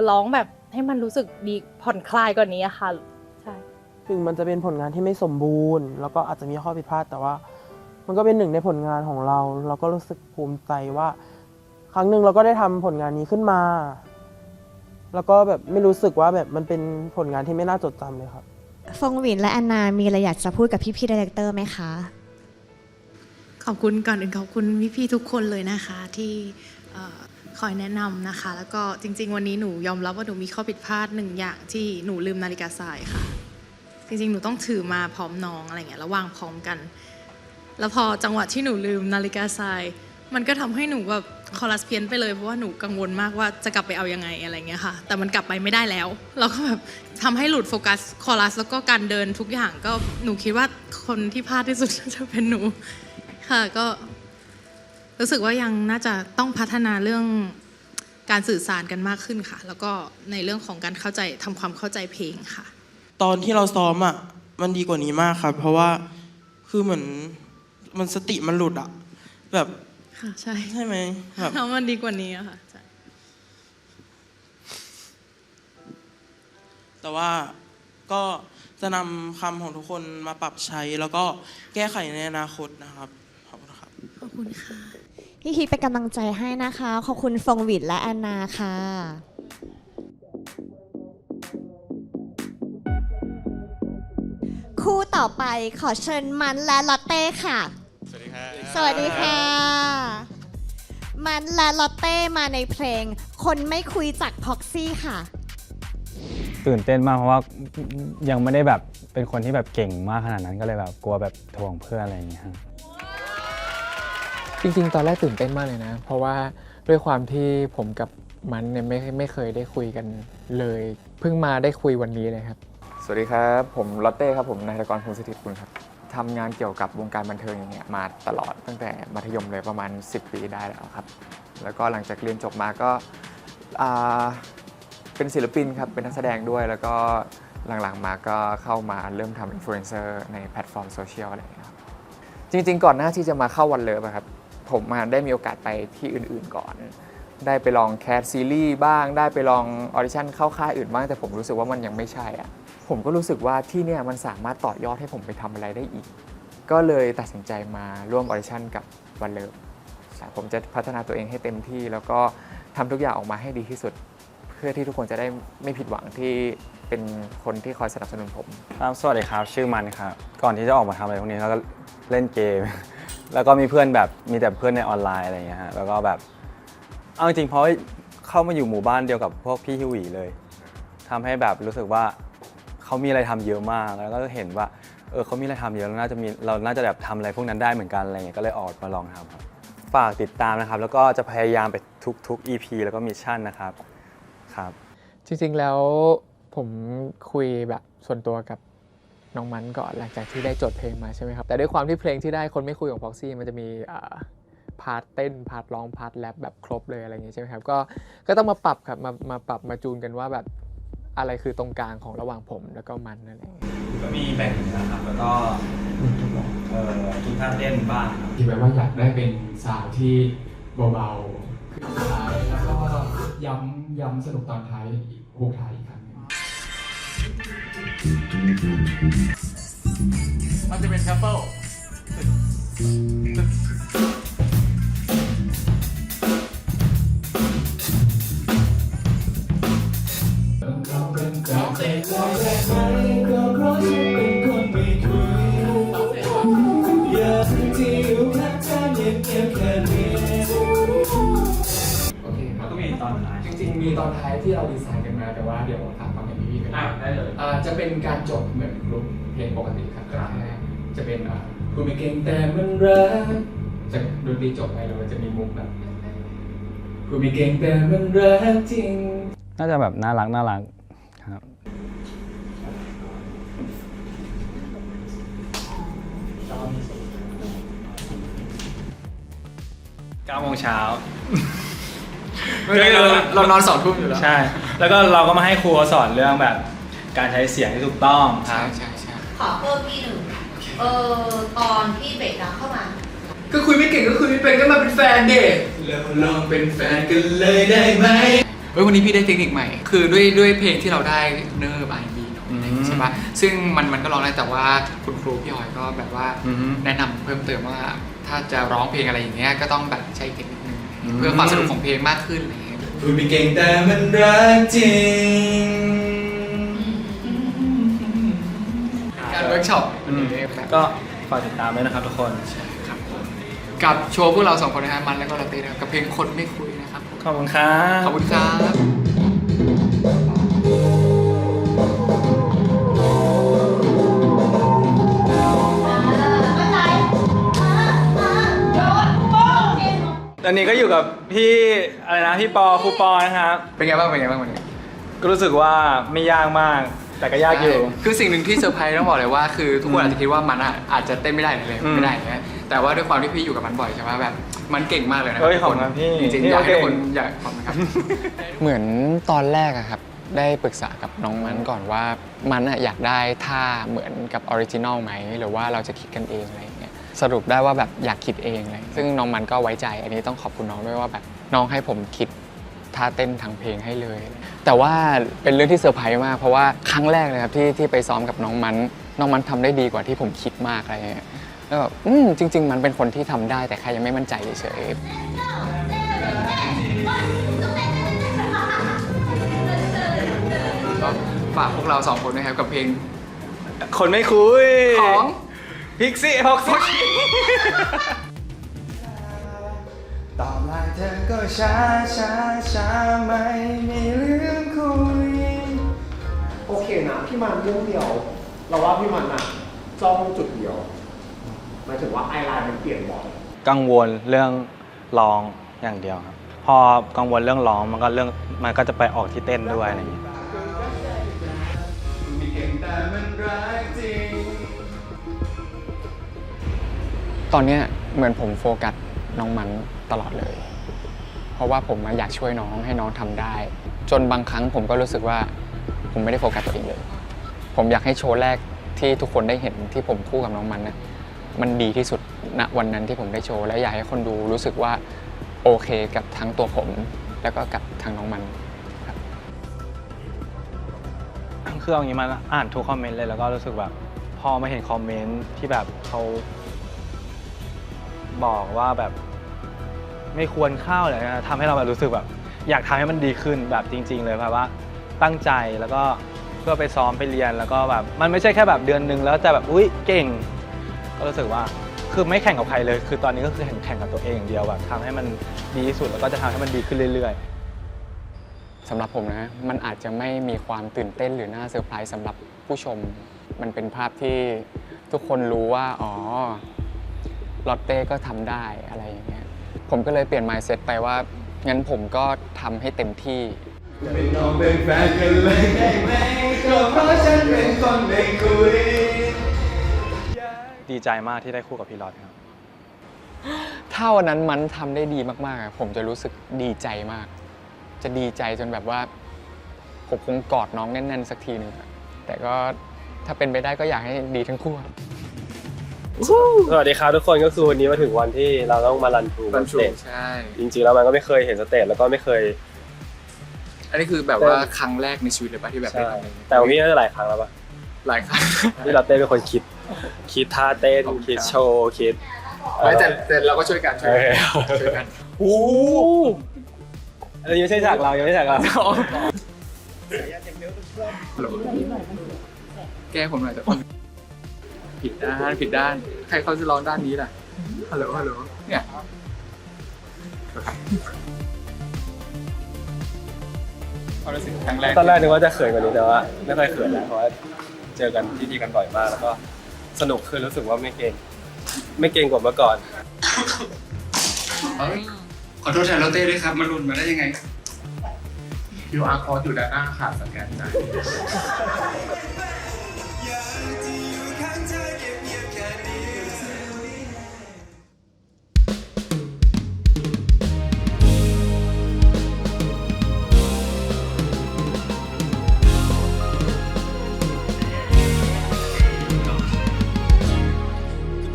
ร้องแบบให้มันรู้สึกดีผ่อนคลายกว่านี้อะค่ะใช่ถึงมันจะเป็นผลงานที่ไม่สมบูรณ์แล้วก็อาจจะมีข้อผิดพลาดแต่ว่ามันก็เป็นหนึ่งในผลงานของเราก็รู้สึกภูมิใจว่าครั้งหนึ่งเราก็ได้ทำผลงานนี้ขึ้นมาแล้วก็แบบไม่รู้สึกว่าแบบมันเป็นผลงานที่ไม่น่าจดจำเลยครับฟงหวินและแอนนามีอะไรอยากจะพูดกับพี่ๆไดเรคเตอร์ไหมคะขอบคุณก่อนอื่นขอบคุณพี่ๆทุกคนเลยนะคะที่คอยแนะนำนะคะแล้วก็จริงๆวันนี้หนูยอมรับว่าหนูมีข้อผิดพลาดหนึ่งอย่างที่หนูลืมนาฬิกาทรายค่ะจริงๆหนูต้องถือมาพร้อมน้องอะไรเงี้ยแล้ววางพร้อมกันแล้วพอจังหวะที่หนูลืมนาฬิกาทรายมันก็ทำให้หนูแบบคอรัสเพี้ยนไปเลยเพราะว่าหนูกังวลมากว่าจะกลับไปเอายังไงอะไรเงี้ยค่ะแต่มันกลับไปไม่ได้แล้วเราก็แบบทำให้หลุดโฟกัสคอรัสแล้วก็การเดินทุกอย่างก็หนูคิดว่าคนที่พลาดที่สุดจะเป็นหนูค่ะก็รู้สึกว่ายังน่าจะต้องพัฒนาเรื่องการสื่อสารกันมากขึ้นค่ะแล้วก็ในเรื่องของการเข้าใจทำความเข้าใจเพลงค่ะตอนที่เราซ้อมอ่ะมันดีกว่านี้มากครับเพราะว่าคือเหมือนมันสติมันหลุดอ่ะแบบค่ะใช่ไหมแบบแล้วมันดีกว่านี้อะค่ะแต่ว่าก็จะนำคำของทุกคนมาปรับใช้แล้วก็แก้ไขในอนาคตนะครับขอบคุณครับขอบคุณค่ะพี่พีเป็นกำลังใจให้นะคะขอบคุณฟงหวินและแอนนาค่ะคู่ต่อไปขอเชิญมันและลอตเต้ค่ะสวัสดีค่ะสวัสดีค่ะมันและลอตเต้มาในเพลงคนไม่คุยจากพ็อกซี่ค่ะตื่นเต้นมากเพราะว่ายังไม่ได้แบบเป็นคนที่แบบเก่งมากขนาดนั้นก็เลยแบบกลัวแบบถ่วงเพื่อนอะไรอย่างเงี้ยจริงๆตอนแรกตื่นเต้นมากเลยนะเพราะว่าด้วยความที่ผมกับมันเนี่ยไม่เคยได้คุยกันเลยเพิ่งมาได้คุยวันนี้เลยครับสวัสดีครับผมลอตเต้ครับผมนายธกร พงศ์สถิตกุลครับทำงานเกี่ยวกับวงการบันเทิงอย่างเงี้ยมาตลอดตั้งแต่มัธยมเลยประมาณ10 ปีได้แล้วครับแล้วก็หลังจากเรียนจบมาก็เป็นศิลปินครับเป็นนักแสดงด้วยแล้วก็หลังๆมาก็เข้ามาเริ่มทำอินฟลูเอนเซอร์ในแพลตฟอร์มโซเชียลอะไรอย่างเงี้ยครับจริงๆก่อนหน้าที่จะมาเข้าวันเลิฟครับ ผมได้มีโอกาสไปที่อื่นๆก่อน ได้ไปลองแคสซีรีส์บ้างได้ไปลองออดิชั่นเข้าค่ายอื่นบ้างแต่ผมรู้สึกว่ามันยังไม่ใช่อ่ะผมก็รู้สึกว่าที่เนี่ยมันสามารถต่อยอดให้ผมไปทำอะไรได้อีกก็เลยตัดสินใจมาร่วมออดิชั่นกับวันเลิฟผมจะพัฒนาตัวเองให้เต็มที่แล้วก็ทำทุกอย่างออกมาให้ดีที่สุดเพื่อที่ทุกคนจะได้ไม่ผิดหวังที่เป็นคนที่คอยสนับสนุนผมครับสวัสดีครับชื่อมันครับก่อนที่จะออกมาทำอะไรพวกนี้แล้วก็เล่นเกม แล้วก็มีเพื่อนแบบมีแต่เพื่อนในออนไลน์อะไรอย่างเงี้ยฮะแล้วก็แบบเอาจริงๆเพราะเข้ามาอยู่หมู่บ้านเดียวกับพวกพี่ฮิวหวีเลยทำให้แบบรู้สึกว่าเขามีอะไรทำเยอะมากแล้วก็เห็นว่าเขามีอะไรทำเยอะแล้วเราน่าจะแบบทำอะไรพวกนั้นได้เหมือนกันอะไรเงี้ยก็เลยออกมาลองทำครับฝากติดตามนะครับแล้วก็จะพยายามไปทุก EP แล้วก็มิชชั่นนะครับครับจริงๆแล้วผมคุยแบบส่วนตัวกับน้องมันก่อนหลังจากที่ได้จดเพลงมาใช่ไหมครับแต่ด้วยความที่เพลงที่ได้คนไม่คุยของ Proxy มันจะมีพาร์ทเต้นพาร์ทร้องพาร์ทแรปแบบครบเลยอะไรอย่างงี้ใช่ไหมครับก็ต้องมาปรับครับมาปรับมาจูนกันว่าแบบอะไรคือตรงกลางของระหว่างผมแล้วก็มันนั่นเองก็มีแบ่งนะครับแล้วก็ทุกท่านเล่นบ้างครับ ที่แบบว่าอยากได้เป็นสาวที่เบาๆคือท้ายแล้วก็ย้ำสนุกตอนท้ายโวกท้ายอีกครั้งนึงมันจะเป็นชัฟเฟิลจริงๆมีตอนท้ายที่เราดีไซน์กันมาแต่ว่าเดี๋ยวถามความเห็นพี่ๆกันได้เลยจะเป็นการจบเหมือนกลุ่มเพลงปกติครับแต่แค่จะเป็นคุณไม่เก่งแต่มันรักจะดนตรีจบไปแล้วจะมีมุกแบบคุณไม่เก่งแต่มันรักจริงน่าจะแบบน่ารักครับ9 โมงเช้าเรานอน2 ทุ่มอยู่แล้วใช่แล้วก็เราก็มาให้ครูสอนเรื่องแบบการใช้เสียงที่ถูกต้องครับใช่ขอเพิ่มพี่หนึ่งตอนที่เบรกดาวเข้ามาก็คุยไม่เก่งก็คุยไม่เป็นก็มาเป็นแฟนเด็กแล้วลองเป็นแฟนกันเลยได้ไหมวันนี้พี่ได้เทคนิคใหม่คือด้วยเพลงที่เราได้เนิร์ฟR&Bใช่ปะซึ่งมันก็ร้องได้แต่ว่าคุณครูพี่หอยก็แบบว่าแนะนำเพิ่มเติมว่าถ้าจะร้องเพลงอะไรอย่างเงี้ยก็ต้องแบบใช้เทคนิคนึงเพื่อความสนุกของเพลงมากขึ้นอะไรเงี้ยคุณไม่เก่งแต่มันรักจริงการเวิร์กช็อปก็ฝากติดตามด้วยนะครับทุกคนกับโชว์พวกเรา2 คนนะฮะมันแล้วก็ลาเต้กับเพลงคนไม่คุยนะครับขอบคุณครับขอบคุณครับตอนนี้ก็อยู่กับพี่อะไรนะพี่ปอครูปอนะครับเป็นไงบ้างวันนี้ก็รู้สึกว่าไม่ยากมากแต่ก็ยากอยู่คือสิ่งหนึ่งที่เซอร์ไพรส์ต้องบอกเลยว่าคือทุกคนอาจจะคิดว่ามันอาจจะเต้นไม่ได้เลยไม่ได้นะแต่ว่าด้วยความที่พี่อยู่กับมันบ่อยใช่ไหมแบบมันเก่งมากเลยนะขอบคุณพี่จริงๆอยากให้ทุกคนอยากขอบคุณครับเหมือนตอนแรกอะครับได้ปรึกษากับน้องมันก่อนว่ามันอยากได้ท่าเหมือนกับออริจินอลไหมหรือว่าเราจะคิดกันเองอะไรอย่างเงี้ยสรุปได้ว่าแบบอยากคิดเองเลยซึ่งน้องมันก็ไว้ใจอันนี้ต้องขอบคุณน้องด้วยว่าแบบน้องให้ผมคิดท่าเต้นทั้งเพลงให้เลยแต่ว่าเป็นเรื่องที่เซอร์ไพรส์มากเพราะว่าครั้งแรกเลยครับที่ไปซ้อมกับน้องมันทำได้ดีกว่าที่ผมคิดมากอะไรเงี้ยแล้วแบบจริงๆมันเป็นคนที่ทำได้แต่แค่ยังไม่มั่นใจเฉยฝากพวกเรา2 คนนะครับกับเพลงคนไม่คุยของพิกซี่พ็อกซี่ตอบไลน์เธอก็ช้าไม่มีเรื่องคุยโอเคนะพี่มันเรื่องเดียวเราว่าพี่มันอะจ้องจุดเดียวหมายถึงว่าไอไลน์มันเปลี่ยนบ่อยกังวลเรื่องร้องอย่างเดียวครับพอกังวลเรื่องร้องมันก็จะไปออกที่เต้นด้วยอะไรอย่างนี้ตอนนี้เหมือนผมโฟกัสน้องมันตลอดเลยเพราะว่าผมอยากช่วยน้องให้น้องทำได้จนบางครั้งผมก็รู้สึกว่าผมไม่ได้โฟกัสตัวเองเลยผมอยากให้โชว์แรกที่ทุกคนได้เห็นที่ผมคู่กับน้องมันนะ มันดีที่สุดณวันนั้นที่ผมได้โชว์และอยากให้คนดูรู้สึกว่าโอเคกับทั้งตัวผม แล้วก็กับทางน้องมันครับ คือเอางี้มาอ่านทุกคอมเมนต์เลยแล้วก็รู้สึกแบบพอมาเห็นคอมเมนต์ที่แบบเขาบอกว่าแบบไม่ควรเข้าเลยนะทำให้เราแบบรู้สึกแบบอยากทำให้มันดีขึ้นแบบจริงๆเลยแบบว่าตั้งใจแล้วก็เพื่อไปซ้อมไปเรียนแล้วก็แบบมันไม่ใช่แค่แบบเดือนนึงแล้วจะแบบอุ๊ยเก่งก็รู้สึกว่าคือไม่แข่งกับใครเลยคือตอนนี้ก็คือแข่งกับตัวเองอย่างเดียวแบบทำให้มันดีที่สุดแล้วก็จะทำให้มันดีขึ้นเรื่อยๆ สำหรับผมนะมันอาจจะไม่มีความตื่นเต้นหรือน่าเซอร์ไพรส์สำหรับผู้ชมมันเป็นภาพที่ทุกคนรู้ว่าอ๋อลอตเต้ก็ทำได้อะไรอย่างเงี้ยผมก็เลยเปลี่ยน mindset ไปว่างั้นผมก็ทำให้เต็มที่จะเป็นน้องเป็นแฟนกันเลยได้ไหมก็เพราะฉันเป็นคนไม่คุยดีใจมากที่ได้คู่กับพี่ลอตครับ ถ้าวันนั้นมันทำได้ดีมากๆผมจะรู้สึกดีใจมากจะดีใจจนแบบว่าผมคงกอดน้องแน่นๆสักทีหนึ่งแต่ก็ถ้าเป็นไปได้ก็อยากให้ดีทั้งคู่ครับ สวัสดีครับทุกคนก็คือวันนี้มาถึงวันที่เราต้องมารันทรูสเตจ ใช่ จริงๆแล้วมันก็ไม่เคยเห็นสเตจแล้วก็ไม่เคย อันนี้คือแบบว่าครั้งแรกในชีวิตเลยป่ะที่แบบได้ทำอะไรอย่างเงี้ย แต่วันนี้น่าจะหลายครั้งแล้วป่ะ หลายครั้ง ที่เราเต้นเป็นคนคิดท่าเต้นคิดโชว์คิด ไม่แต่เราก็ช่วยกันช่วยกัน โอ้อันนี้ไม่ใช่ฉากเรายังไม่ใช่ฉากเรา แก้ผมหน่อยแต่ผิดด้านใครเขาจะร้องด้านนี้ล่ะฮัลโหลเนี่ยความรู้สึกครั้งแรก ตอนแรกนึกว่าจะเขินกว่านี้แต่ว่าไม่ค่อยเขินแล้วเพราะว่าเจอกันที่กันบ่อยมากแล้วก็สนุกคือรู้สึกว่าไม่เก่งกว่าเมื่อก่อน ขอโทษแทนเราเต้ด้วยครับมาหลุดมาได้ยังไง QR code อยู่ด้านหน้าขาดสแกนจ่าย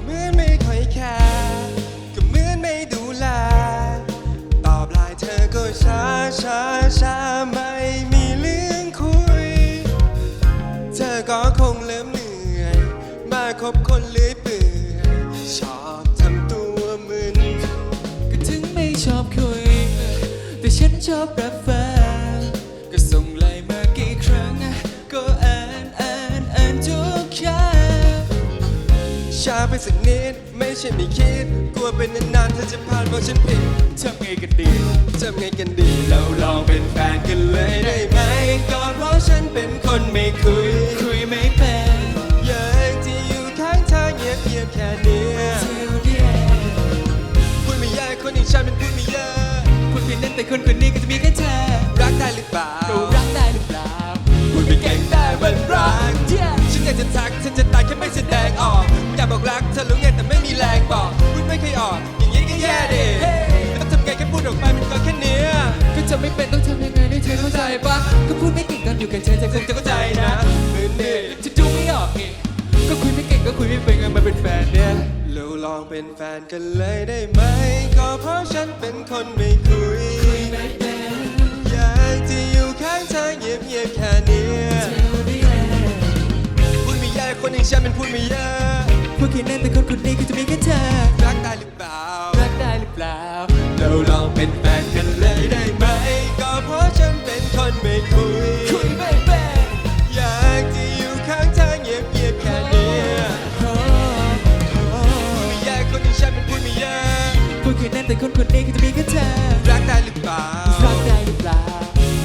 เหมือนไม่ค่อยแคร์ก็เหมือนไม่ดูแลตอบไลน์เธอก็ช้าไม่มีเรื่องคุยเธอก็คงเริ่มเหนื่อยมาคบคนเลื่อยเปื่อยชอบทำตัวมึนก็ถึงไม่ชอบคุยแต่ฉันชอบรับฟังก็ส่งไลน์มากี่ครั้งก็อ่านทุกครั้งช้าไปสักนิดไม่ใช่ไม่คิดกลัวเป็นนานๆเธอจะผ่านเพราะฉันผิดทำไงกันดีเราลองเป็นแฟนกันเลยได้ไหมก็เพราะฉันเป็นคนไม่คุยไม่เป็นอยากจะอยู่ข้างเธอเงียบแค่เนี้ยพูดไม่ยากคนอย่างฉันมันพูดไม่เยอะพูดเพียงนั้นแต่คนคนนี้ก็จะมีแค่เธอรักได้หรือเปล่าพูดไม่เก่งแต่มันรักฉันอยากจะทักฉันจะตายแค่ไม่แสดงออกอยากบอกรักเธอรู้ไงแต่ไม่มีแรงบอกพูดไม่เคยออกอย่างนี้ก็แย่ดิแล้วทำไงแค่พูดออกไปมันก็แค่เนี้ยก็จะไม่เป็นต้องทำยังไงให้เธอเข้าใจปะก็พูดไม่เก่งตอนอยู่กับเธอคงจะเข้าใจนะเหมือนนี่จะดูไม่ออกไงก็คุยไม่เก่งก็คุยไม่เป็นไงมาเป็นแฟนเนี่ยเราลองเป็นแฟนกันเลยได้ไหมก็เพราะฉันเป็นคนไม่คุยไม่เป็นอยากจะอยู่ข้างเธอเงียบแค่เนี้ยพูดไม่ยากคนอย่างฉันมันพูดไม่เยอะพูดแค่นั้นแต่คนคนนี้ก็จะมีแค่เธอรักได้หรือเปล่าเราลองเป็นแฟนกันเลยได้ไหมก็เพราะฉันเป็นคนไม่คุยไม่เป็นอยากจะอยู่ข้างเธอเงียบแค่เนี้ยพูดไม่ยากคนอย่างฉันมันพูดไม่เยอะพูดแค่นั้นแต่คนคนนี้ก็จะมีแค่เธอรักได้หรือเปล่า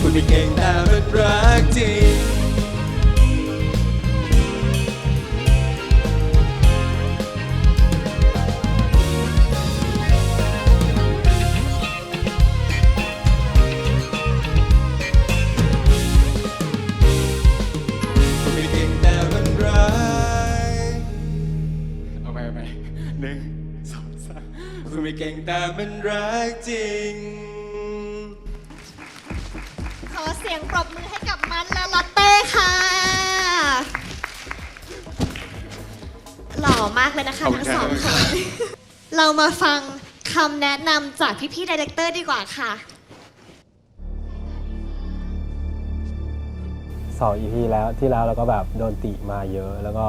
พูดไม่เก่งแต่มันรักจริงคุณไม่เก่งแต่มันรักจริง ขอเสียงปรบมือให้กับมันและลอตเต้ค่ะ หล่อมากเลยนะคะทั้งสองคน เรามาฟังคำแนะนำจากพี่ๆดีเรคเตอร์ดีกว่าค่ะ 2 EP แล้วที่แล้วเราก็แบบโดนติมาเยอะ แล้วก็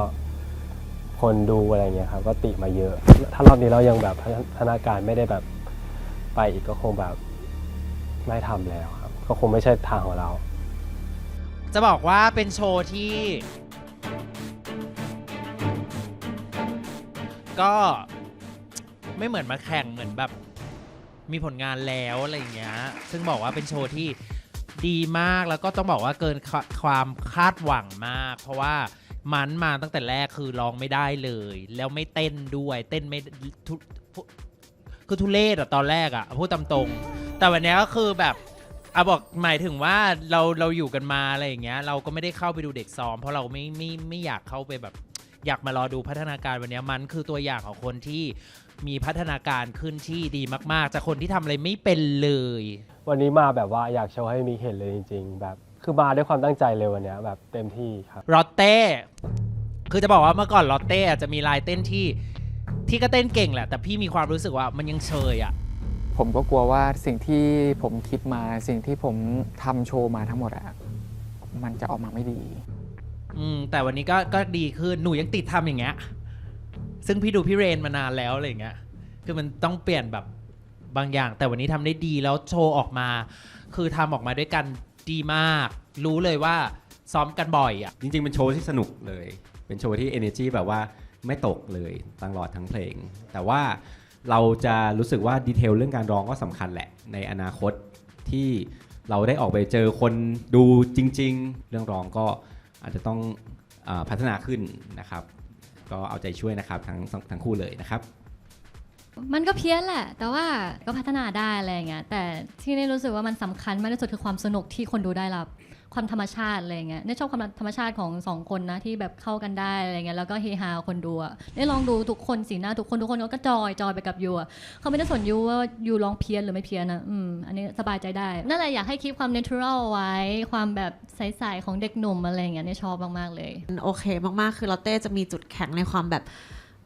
คนดูอะไรเงี้ยครับก็ติมาเยอะ ถ้ารอบนี้เรายังแบบพัฒนาการไม่ได้แบบไปอีกก็คงแบบไม่ทำแล้วครับก็คงไม่ใช่ทางของเรา จะบอกว่าเป็นโชว์ที่ ก็ไม่เหมือนมาแข่งเหมือนแบบมีผลงานแล้วอะไรอย่างเงี้ยซึ่งบอกว่าเป็นโชว์ที่ดีมากแล้วก็ต้องบอกว่าเกินความคาดหวังมากเพราะว่ามันมาตั้งแต่แรกคือร้องไม่ได้เลยแล้วไม่เต้นด้วยเต้นไม่คือทุเรศอะตอนแรกอะพูดตามตรงแต่วันนี้ก็คือแบบบอกหมายถึงว่าเราอยู่กันมาอะไรอย่างเงี้ยเราก็ไม่ได้เข้าไปดูเด็กซ้อมเพราะเราไม่อยากเข้าไปแบบอยากมารอดูพัฒนาการวันนี้มันคือตัวอย่างของคนที่มีพัฒนาการขึ้นที่ดีมากๆจากคนที่ทำอะไรไม่เป็นเลยวันนี้มาแบบว่าอยากโชว์ให้มีเห็นเลยจริงๆแบบคือมาด้วยความตั้งใจเลยวันนี้แบบเต็มที่ครับลอตเต้คือจะบอกว่าเมื่อก่อนลอตเต้จะมีลายเต้นที่ก็เต้นเก่งแหละแต่พี่มีความรู้สึกว่ามันยังเชยอ่ะผมก็กลัวว่าสิ่งที่ผมคิดมาสิ่งที่ผมทำโชว์มาทั้งหมดอะมันจะออกมาไม่ดีแต่วันนี้ก็ดีขึ้นหนูยังติดทำอย่างเงี้ยซึ่งพี่ดูพี่เรนมานานแล้วอะไรอย่างเงี้ยคือมันต้องเปลี่ยนแบบบางอย่างแต่วันนี้ทำได้ดีแล้วโชว์ออกมาคือทำออกมาด้วยกันดีมากรู้เลยว่าซ้อมกันบ่อยอ่ะจริงๆเป็นโชว์ที่สนุกเลยเป็นโชว์ที่ energy แบบว่าไม่ตกเลยตลอดทั้งเพลงแต่ว่าเราจะรู้สึกว่าดีเทลเรื่องการร้องก็สำคัญแหละในอนาคตที่เราได้ออกไปเจอคนดูจริงๆเรื่องร้องก็อาจจะต้องพัฒนาขึ้นนะครับก็เอาใจช่วยนะครับทั้งคู่เลยนะครับมันก็เพี้ยนแหละแต่ว่าก็พัฒนาได้อะไรอย่างเงี้ยแต่ที่นี่รู้สึกว่ามันสำคัญมากที่สุดคือความสนุกที่คนดูได้รับความธรรมชาติอะไรเงี้ยนี่ชอบความธรรมชาติของสองคนนะที่แบบเข้ากันได้อะไรเงี้ยแล้วก็เฮฮาคนดูอ่ะได้ลองดูทุกคนสีหน้าทุกคนก็จอยไปกับยูอ่ะเขาไม่ได้สนยูว่ายูร้องเพี้ยนหรือไม่เพี้ยนนะอันนี้สบายใจได้นั่นแหละอยากให้คีปความ natural ไว้ความแบบใสๆของเด็กหนุ่มอะไรเงี้ยนี่ชอบมากๆเลยโอเคมากๆคือลอตเต้จะมีจุดแข็งในความแบบ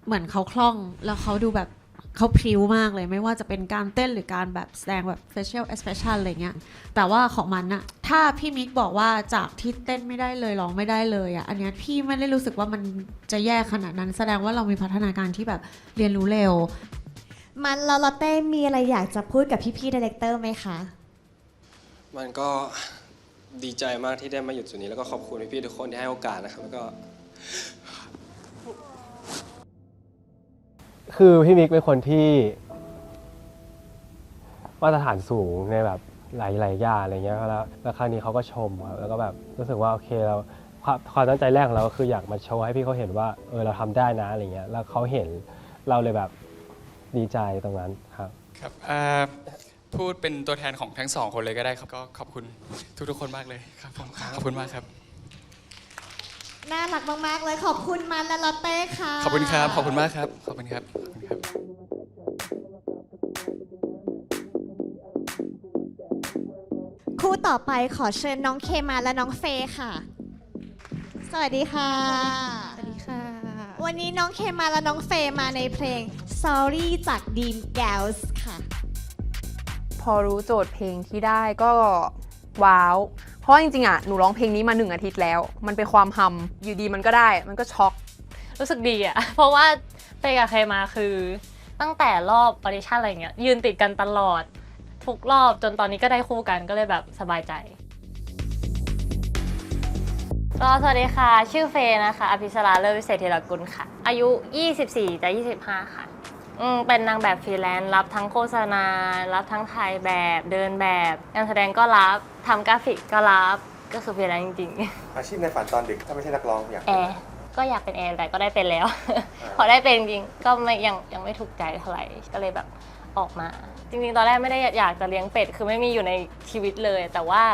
เหมือนเขาคล่องแล้วเขาดูแบบเขาพริ้วมากเลยไม่ว่าจะเป็นการเต้นหรือการแบบแสดงแบบ facial expression อะไรเงี้ยแต่ว่าของมันอะถ้าพี่มิกบอกว่าจากที่เต้นไม่ได้เลยร้องไม่ได้เลยอะอันเนี้ยพี่ไม่ได้รู้สึกว่ามันจะแย่ขนาดนั้นแสดงว่าเรามีพัฒนาการที่แบบเรียนรู้เร็วมันแล้วลอตเต้มีอะไรอยากจะพูดกับพี่ๆดีเรคเตอร์ไหมคะมันก็ดีใจมากที่ได้มาอยู่จุดนี้แล้วก็ขอบคุณพี่ๆทุกคนที่ให้โอกาสนะครับแล้วก็คือพี่มิกเป็นคนที่มาตรฐานสูงในแบบหลายอย่างอะไรเงี้ยแล้วครั้งนี้เขาก็ชมครับแล้วก็แบบรู้สึกว่าโอเคเราความตั้งใจแรกของเราก็คืออยากมาโชว์ให้พี่เขาเห็นว่าเราทำได้นะอะไรเงี้ยแล้วเขาเห็นเราเลยแบบดีใจตรงนั้นครับครับพูดเป็นตัวแทนของทั้งสองคนเลยก็ได้ครับก็ขอบคุณทุกคนมากเลยครับผมขอบคุณมากครับน่ารักมากๆเลยขอบคุณมันและลอตเต้ค่ะขอบคุณครับขอบคุณมากครับขอบคุณครับคู่ต่อไปขอเชิญน้องเคมาและน้องเฟย์ค่ะสวัสดีค่ะสวัสดีค่ะวันนี้น้องเคมาและน้องเฟย์มาในเพลง Sorry จาก Dream Girls ค่ะพอรู้โจทย์เพลงที่ได้ก็ว้าวเพราะจริงๆอ่ะหนูร้องเพลงนี้มา1 อาทิตย์แล้วมันเป็นความฮัมอยู่ดีมันก็ได้มันก็ช็อกรู้สึกดีอ่ะเพราะว่าเฟย์กับเคมาคือตั้งแต่รอบออดิชั่นอะไรเงี้ยยืนติดกันตลอดทุกรอบจนตอนนี้ก็ได้คู่กันก็เลยแบบสบายใจก็สวัสดีค่ะชื่อเฟย์นะคะอภิสราเลิศวิเศษธีรกุลค่ะอายุ24จะ25ค่ะเป็นนางแบบฟรีแลนซ์รับทั้งโฆษณารับทั้งถ่ายแบบเดินแบบงานแสดงก็รับทำกราฟิกก็รับก็คือฟรีแลนซ์จริงๆอาชีพในฝันตอนเด็กถ้าไม่ใช่นักร้องอยากแอร์ก็อยากเป็นแอร์แต่ก็ได้เป็นแล้ว พอได้เป็นจริงก็ไม่ยังไม่ถูกใจเท่าไหร่ก็เลยแบบออกมาจริงๆตอนแรกไม่ได้อยากจะเลี้ยงเป็ดคือไม่มีอยู่ในชีวิตเลยแต่ว่า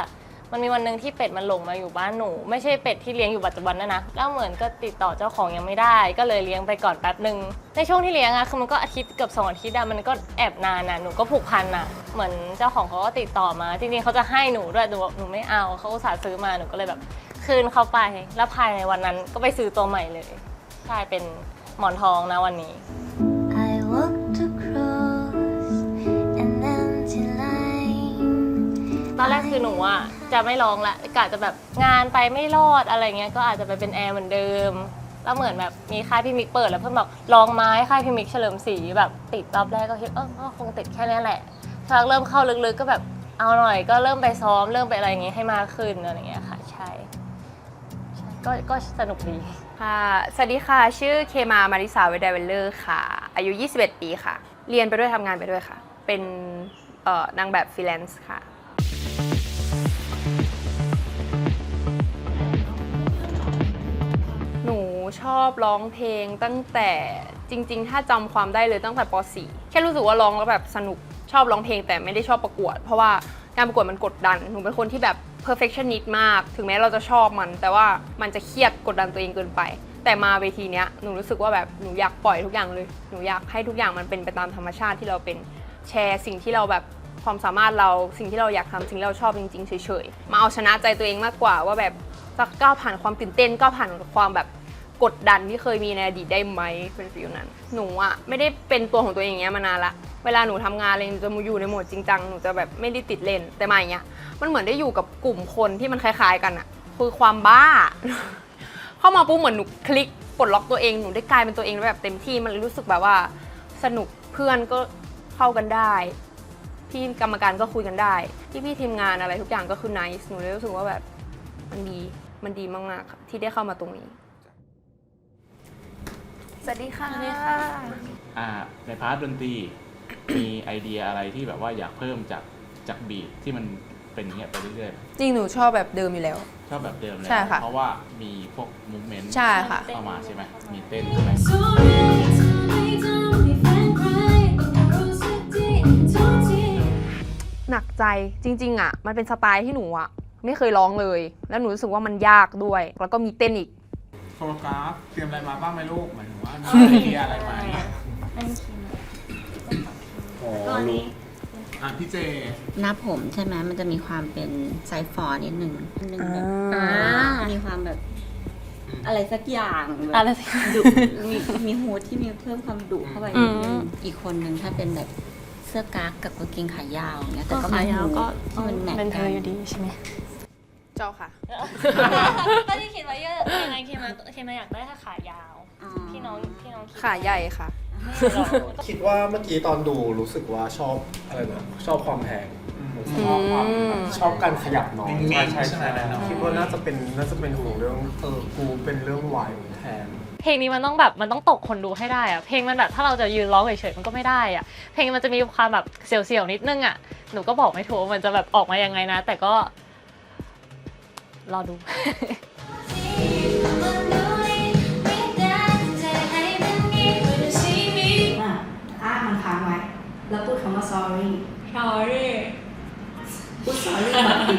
มันมีวันนึงที่เป็ดมันหลงมาอยู่บ้านหนูไม่ใช่เป็ดที่เลี้ยงอยู่ปัจจุบันนะแล้วเหมือนก็ติดต่อเจ้าของยังไม่ได้ก็เลยเลี้ยงไปก่อนแป๊บนึงในช่วงที่เลี้ยงอะคือมันก็อาทิตย์เกือบ2 อาทิตย์อะมันก็แอบนานอะหนูก็ผูกพันอะเหมือนเจ้าของเขาก็ติดต่อมาจริงๆเขาจะให้หนูด้วยหนูไม่เอาเขาอุตส่าห์ซื้อมาหนูก็เลยแบบคืนเขาไปแล้วภายในวันนั้นก็ไปซื้อตัวใหม่เลยใช่เป็น หมอนทองนะวันนี้ I walked across an empty line ตอนแรกคือหนูอ่ะจะไม่ร้องละกะจะแบบงานไปไม่รอดอะไรเงี้ยก็อาจจะไปเป็นแอร์เหมือนเดิมแล้วเหมือนแบบมีค่ายพี่มิกเปิดแล้วเพื่อนบอกลองไม้ค่ายพี่มิกเฉลิมศรีแบบติดรอบแรกก็คิดก็คงติดแค่นี้แหละพอเริ่มเข้าลึกๆก็แบบเอาหน่อยก็เริ่มไปซ้อมเริ่มไปอะไรอย่างงี้ให้มากขึ้นอะไรเงี้ยค่ะใช่ก็สนุกดี ค่ะ สวัสดีค่ะ ชื่อเคมามาริสาเวดเวลเลอร์ค่ะ อายุ 21 ปีค่ะ เรียนไปด้วยทำงานไปด้วยค่ะ เป็นนางแบบฟรีแลนซ์ค่ะ หนูชอบร้องเพลงตั้งแต่จริงๆ ถ้าจำความได้เลยตั้งแต่ป .4 แค่รู้สึกว่าร้องแล้วแบบสนุกชอบร้องเพลงแต่ไม่ได้ชอบประกวด เพราะว่าการประกวดมันกดดัน หนูเป็นคนที่แบบ perfectionist มาก ถึงแม้เราจะชอบมัน แต่ว่ามันจะเครียดกดดันตัวเองเกินไป แต่มาเวทีเนี้ยหนูรู้สึกว่าแบบหนูอยากปล่อยทุกอย่างเลย หนูอยากให้ทุกอย่างมันเป็นไปตามธรรมชาติที่เราเป็นแชร์สิ่งที่เราแบบความสามารถเราสิ่งที่เราอยากทำสิ่งที่เราชอบจริงๆเฉยๆมาเอาชนะใจตัวเองมากกว่าว่าแบบจะก้าวผ่านความตื่นเต้นก้าวผ่านความแบบกดดันที่เคยมีในอดีตได้ไหมเป็นฟีลนั้นหนูอะไม่ได้เป็นตัวของตัวเองอย่างเงี้ยมานานละเวลาหนูทำงานอะไรหนูจะอยู่ในโหมดจริงจังหนูจะแบบไม่ได้ติดเล่นแต่มาอย่างเงี้ยมันเหมือนได้อยู่กับกลุ่มคนที่มันคล้ายๆกันอะคือความบ้า เข้ามาปุ๊บเหมือนหนูคลิกปลดล็อกตัวเองหนูได้กลายเป็นตัวเองแบบเต็มที่มันรู้สึกแบบว่าสนุกเพื่อนก็เข้ากันได้พี่กรรมการก็คุยกันได้พี่ทีมงานอะไรทุกอย่างก็คือ nice หนูเลยรู้สึกว่าแบบมันดีมากๆที่ได้เข้ามาตรงนี้สวัสดีค่ะ ในพาร์ทดนตรี มีไอเดียอะไรที่แบบว่าอยากเพิ่มจากบีทที่มันเป็นอย่างเงี้ยไปเรื่อยๆ จริงหนูชอบแบบเดิมอยู่แล้ว ชอบแบบเดิมเลย ใช่ค่ะ เพราะว่ามีพวกมูฟเมนต์ ใช่ค่ะ เข้ามาใช่ไหมมีเต้นใช่ไหม หนักใจจริงๆอะมันเป็นสไตล์ที่หนูอะไม่เคยร้องเลย แล้วหนูรู้สึกว่ามันยากด้วยแล้วก็มีเต้นอีก โคโรกราฟเตรียมอะไรมาบ้างไหมลูกหมายถึงว่ามีไอเดียอะไรไหมตัวนี้ พี่เจ หน้าผมใช่ไหมมันจะมีความเป็นไซฟอร์นิดนึงมีความแบบอะไรสักอย่างแบบดุมีฮูดที่มีเพิ่มความดุเข้าไปนิดนึงอีกคนนึงถ้าเป็นแบบเสื้อกั๊กกับกางเกงขายาวอย่างเงี้ยแต่ก็มีฮูดที่มันแมทกันอยู่ดีใช่ไหม เจ้าค่ะ ก็ที่คิดไว้ยังไงเคมาอยากได้ถ้าขายาวที่น้องขาใหญ่ค่ะ คิดว่าเมื่อกี้ตอนดูรู้สึกว่าชอบอะไรนะชอบความแพงชอบการขยับน้องใช่คิดว่าน่าจะเป็นห่วงเรื่องกูเป็นเรื่องวายแทน เพลงนี้มันต้องตกคนดูให้ได้อะเพลงมันแบบถ้าเราจะยืนร้องเฉยๆมันก็ไม่ได้อะเพลงมันจะมีความแบบเสียวๆนิดนึงอะหนูก็บอกไม่ถูกมันจะแบบออกมายังไงนะแต่ก็รอดู มันค้างไว้แล้วพูดคำว่า sorry พูด sorry แบบนี้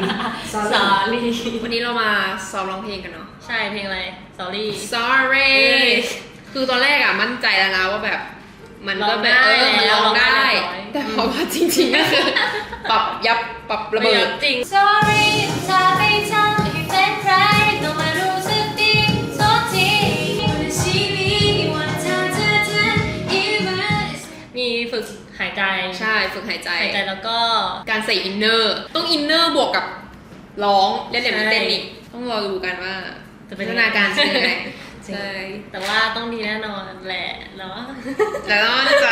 sorry วันนี้เรามาซ้อมร้องเพลงกันเนาะ ใช่เพลงอะไร sorry sorry คือตอนแรกอะมั่นใจแล้วนะว่าแบบมันก็แบบมันร้องได้ แต่เพราะว่าจริงๆก็คือปรับระเบิดจริง Sorry ถ้าไปทำให้แฟนใครต้องมารู้สึกดีโทษทีในชีวิตที่วันเธอ even มีฝึกหายใจ ใช่ฝึกหายใจ แล้วก็ การใส่อินเนอร์ต้องอินเนอร์บวกกับร้องเล่นเต้นอีกต้องรอดูกันว่าพัฒนาการจะเป็นยังไงใช่แต่ว่าต้องดีแน่นอนแหละเนาะ แต่ต้องมั่นใจ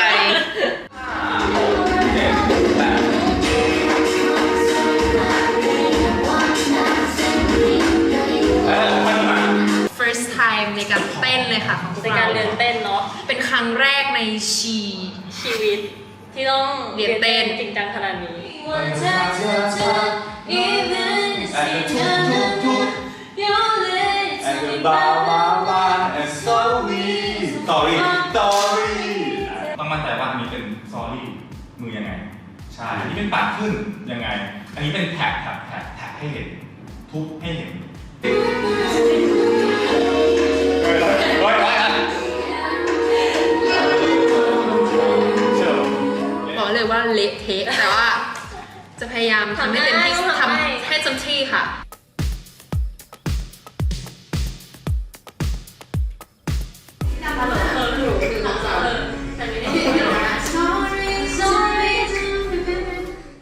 first time ในการเต้นเลยค่ะของเรา ในการเรียนเต้นเนาะ เป็นครั้งแรกในชีวิตที่ต้อง เรียนเต้น จริงจังขนาดนี้ even if your lips sorry ต้องมั่นใจว่าอันนี้เป็น sorry มือยังไงใช่อันนี้เป็นปัดขึ้นยังไงอันนี้เป็นแท็กให้เห็นทุบให้เห็นบอกเลยว่าเละเทะแต่ว่าจะพยายามทำให้เต็มที่ทำให้เต็มที่ค่ะ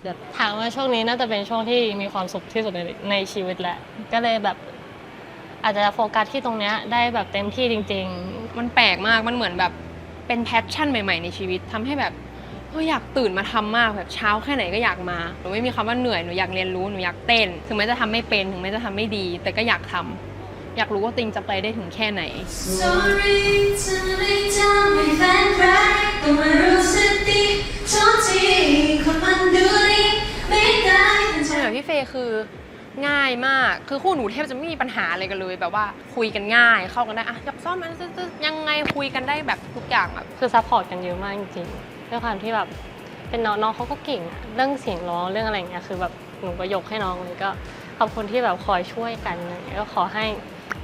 จะถามว่าช่วงนี้น่าจะเป็นช่วงที่มีความสุขที่สุดในชีวิตแหละก็เลยแบบอาจจะโฟกัสที่ตรงเนี้ยได้แบบเต็มที่จริงๆมันแปลกมากมันเหมือนแบบเป็นแพชชั่นใหม่ๆในชีวิตทำให้แบบอยากตื่นมาทำมากแบบเช้าแค่ไหนก็อยากมาหนูไม่มีคำว่าเหนื่อยหนูอยากเรียนรู้หนูอยากเต้นถึงแม้จะทำไม่เป็นถึงแม้จะทำไม่ดีแต่ก็อยากทำอยากรู้ว่าติงจะไปได้ถึงแค่ไหน Sorry ที่ไม่ทำให้แฟนใครต้องมารู้สึกดีโทษทีคนมันดูดีไม่ได้ใช่แบบพี่เฟย์คือง่ายมากคือคู่หนูแทบจะไม่มีปัญหาอะไรกันเลยแบบว่าคุยกันง่ายเข้ากันได้อะอยากซ้อมมันยังไงคุยกันได้แบบทุกอย่างแบบคือซัพพอร์ตกันเยอะมากจริงๆด้วยความที่แบบเป็นน้องเขาก็เก่งอะเรื่องเสียงร้องเรื่องอะไรอย่างเงี้ยคือแบบหนูก็ยกให้น้องเลยก็ขอบคุณที่แบบคอยช่วยกันอะไรอย่างเงี้ยก็ขอให้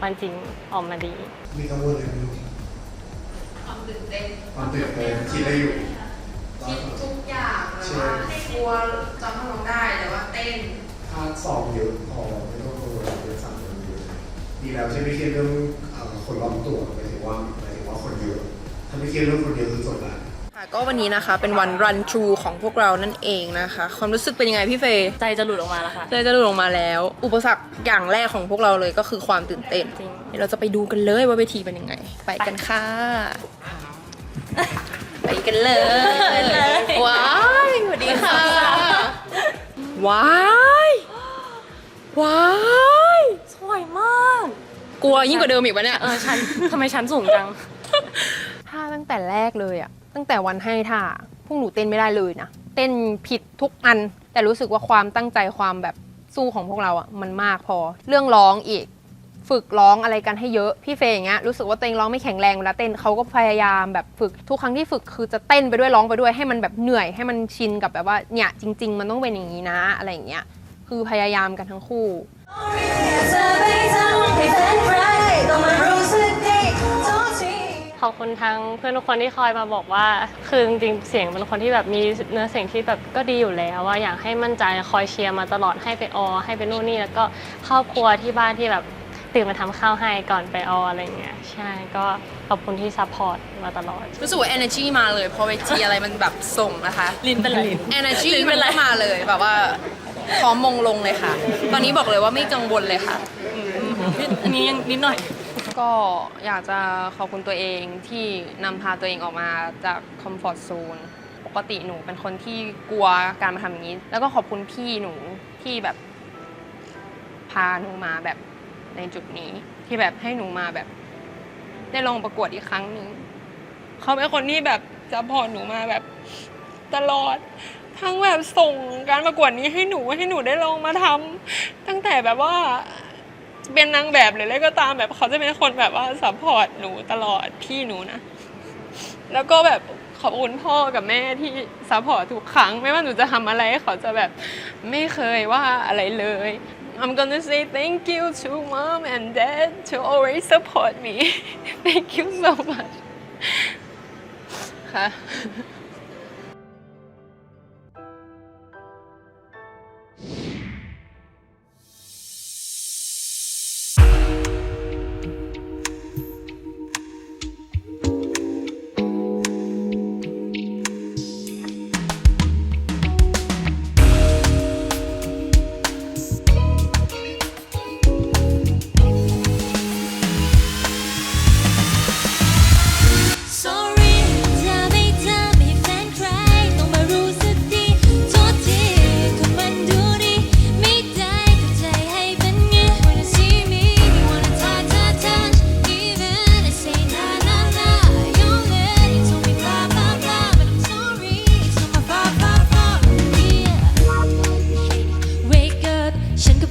วันจริงออกมาดีมีกังวลอะไรไหม ความตื่นเต้นคิดอะไรอยู่คิดทุกอย่างแบบว่ากลัวจำร้องได้แต่ว่าเต้นถ้าซ้อมเยอะพอไม่ต้องกังวลเรื่องสั่งคนเยอะดีแล้วใช่ไหมเครียดเรื่องคนรอบตัวหมายถึงว่าคนเยอะถ้าไม่เครียดเรื่องคนเยอะคือจบละก็วันนี้นะคะเป็นวัน run through ของพวกเรานั่นเองนะคะความรู้สึกเป็นยังไงพี่เฟย์ใจจะหลุดออกมาแล้วค่ะใจจะหลุดออกมาแล้วอุปสรรคอย่างแรกของพวกเราเลยก็คือความตื่นเต้นเดี๋ยวเราจะไปดูกันเลยว่าเวทีเป็นยังไงไปกันค่ะไปกันเลยว้ายสวัสดีค่ะว้ายว้ายสวยมาก กลัวยิ่งกว่าเดิมอีกวะเนี่ยฉันทำไมฉันสูงจังท่าตั้งแต่แรกเลยอะตั้งแต่วันให้ท่าพวกหนูเต้นไม่ได้เลยนะเต้นผิดทุกอันแต่รู้สึกว่าความตั้งใจความแบบสู้ของพวกเราอะมันมากพอเรื่องร้องอีกฝึกร้องอะไรกันให้เยอะพี่เฟย์อย่างเงี้ยรู้สึกว่าตัวเองร้องไม่แข็งแรงเวลาเต้นเขาก็พยายามแบบฝึกทุกครั้งที่ฝึกคือจะเต้นไปด้วยร้องไปด้วยให้มันแบบเหนื่อยให้มันชินกับแบบว่าเนี่ยจริงๆมันต้องเป็นอย่างนี้นะอะไรอย่างเงี้ยคือพยายามกันทั้งคู่ขอบคุณทั้งเพื่อนทุกคนที่คอยมาบอกว่าคือจริงๆเสียงเป็นคนที่แบบมีเนื้อเสียงที่แบบก็ดีอยู่แล้วว่าอยากให้มั่นใจคอยเชียร์มาตลอดให้ไปให้ไปนู่นนี่แล้วก็ครอบครัวที่บ้านที่แบบตื่นมาทำข้าวให้ก่อนไปอะไรเงี้ยใช่ก็ขอบคุณที่ซัพพอร์ตมาตลอดรู้สึกว่า energy มาเลยพอเวทีอะไรมันแบบส่งนะคะลิ้นเป็นลิ้น energy มันมาเลยแบบว่าพร้อมมงลงเลยค่ะตอนนี้บอกเลยว่าไม่กังวลเลยค่ะอันนี้ยังนิดหน่อยก็อยากจะขอบคุณตัวเองที่นำพาตัวเองออกมาจากคอมฟอร์ตโซนปกติหนูเป็นคนที่กลัวการมาทำอย่างนี้แล้วก็ขอบคุณพี่หนูที่แบบพาหนูมาแบบในจุดนี้ที่แบบให้หนูมาแบบได้ลองประกวดอีกครั้งหนึ่งเขาเป็นคนที่แบบซัพพอร์ตหนูมาแบบตลอดทั้งแบบส่งการประกวดนี้ให้หนูได้ลองมาทำตั้งแต่แบบว่าเป็นนางแบบหรืออะไรก็ตามแบบเขาจะเป็นคนแบบว่าซัพพอร์ตหนูตลอดพี่หนูนะแล้วก็แบบขอบคุณพ่อกับแม่ที่ซัพพอร์ตทุกครั้งไม่ว่าหนูจะทำอะไรเขาจะแบบไม่เคยว่าอะไรเลย I'm gonna say thank you to mom and dad to always support me thank you so much ค่ะ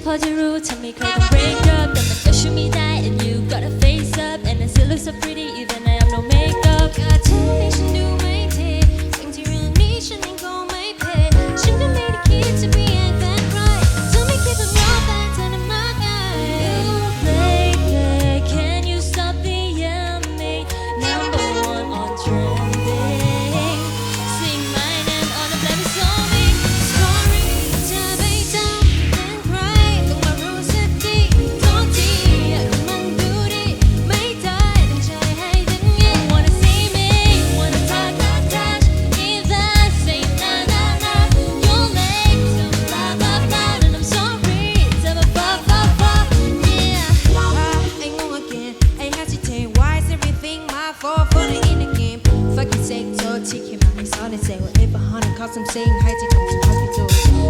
พอจะรู้เธอไม่เคยต้อง break up แต่มันก็ช่วยไม่ได้ and you gotta face up and I still look so pretty even I have no makeup ก็เธอให้ฉันดูไม่เท่สิ่งที่เรื่องนี้ฉันเองก็ไม่เพยฉันก็ไม่ได้คิดจะเปลี่ยนแฟนใครเธอไม่คิดต้องรอแฟนเธอนั้นมากไง You play can you stop the yummy number one on trending sing my name on the black sorry sorry เธอไม่จำต้องมารู้สึกดีโทษทีมันดูดีไม่ได้ตั้งใจ for funny in the game. Fucking sake, so take him out. He's on his say, well, if 100 cost him saying hi to come to hospital.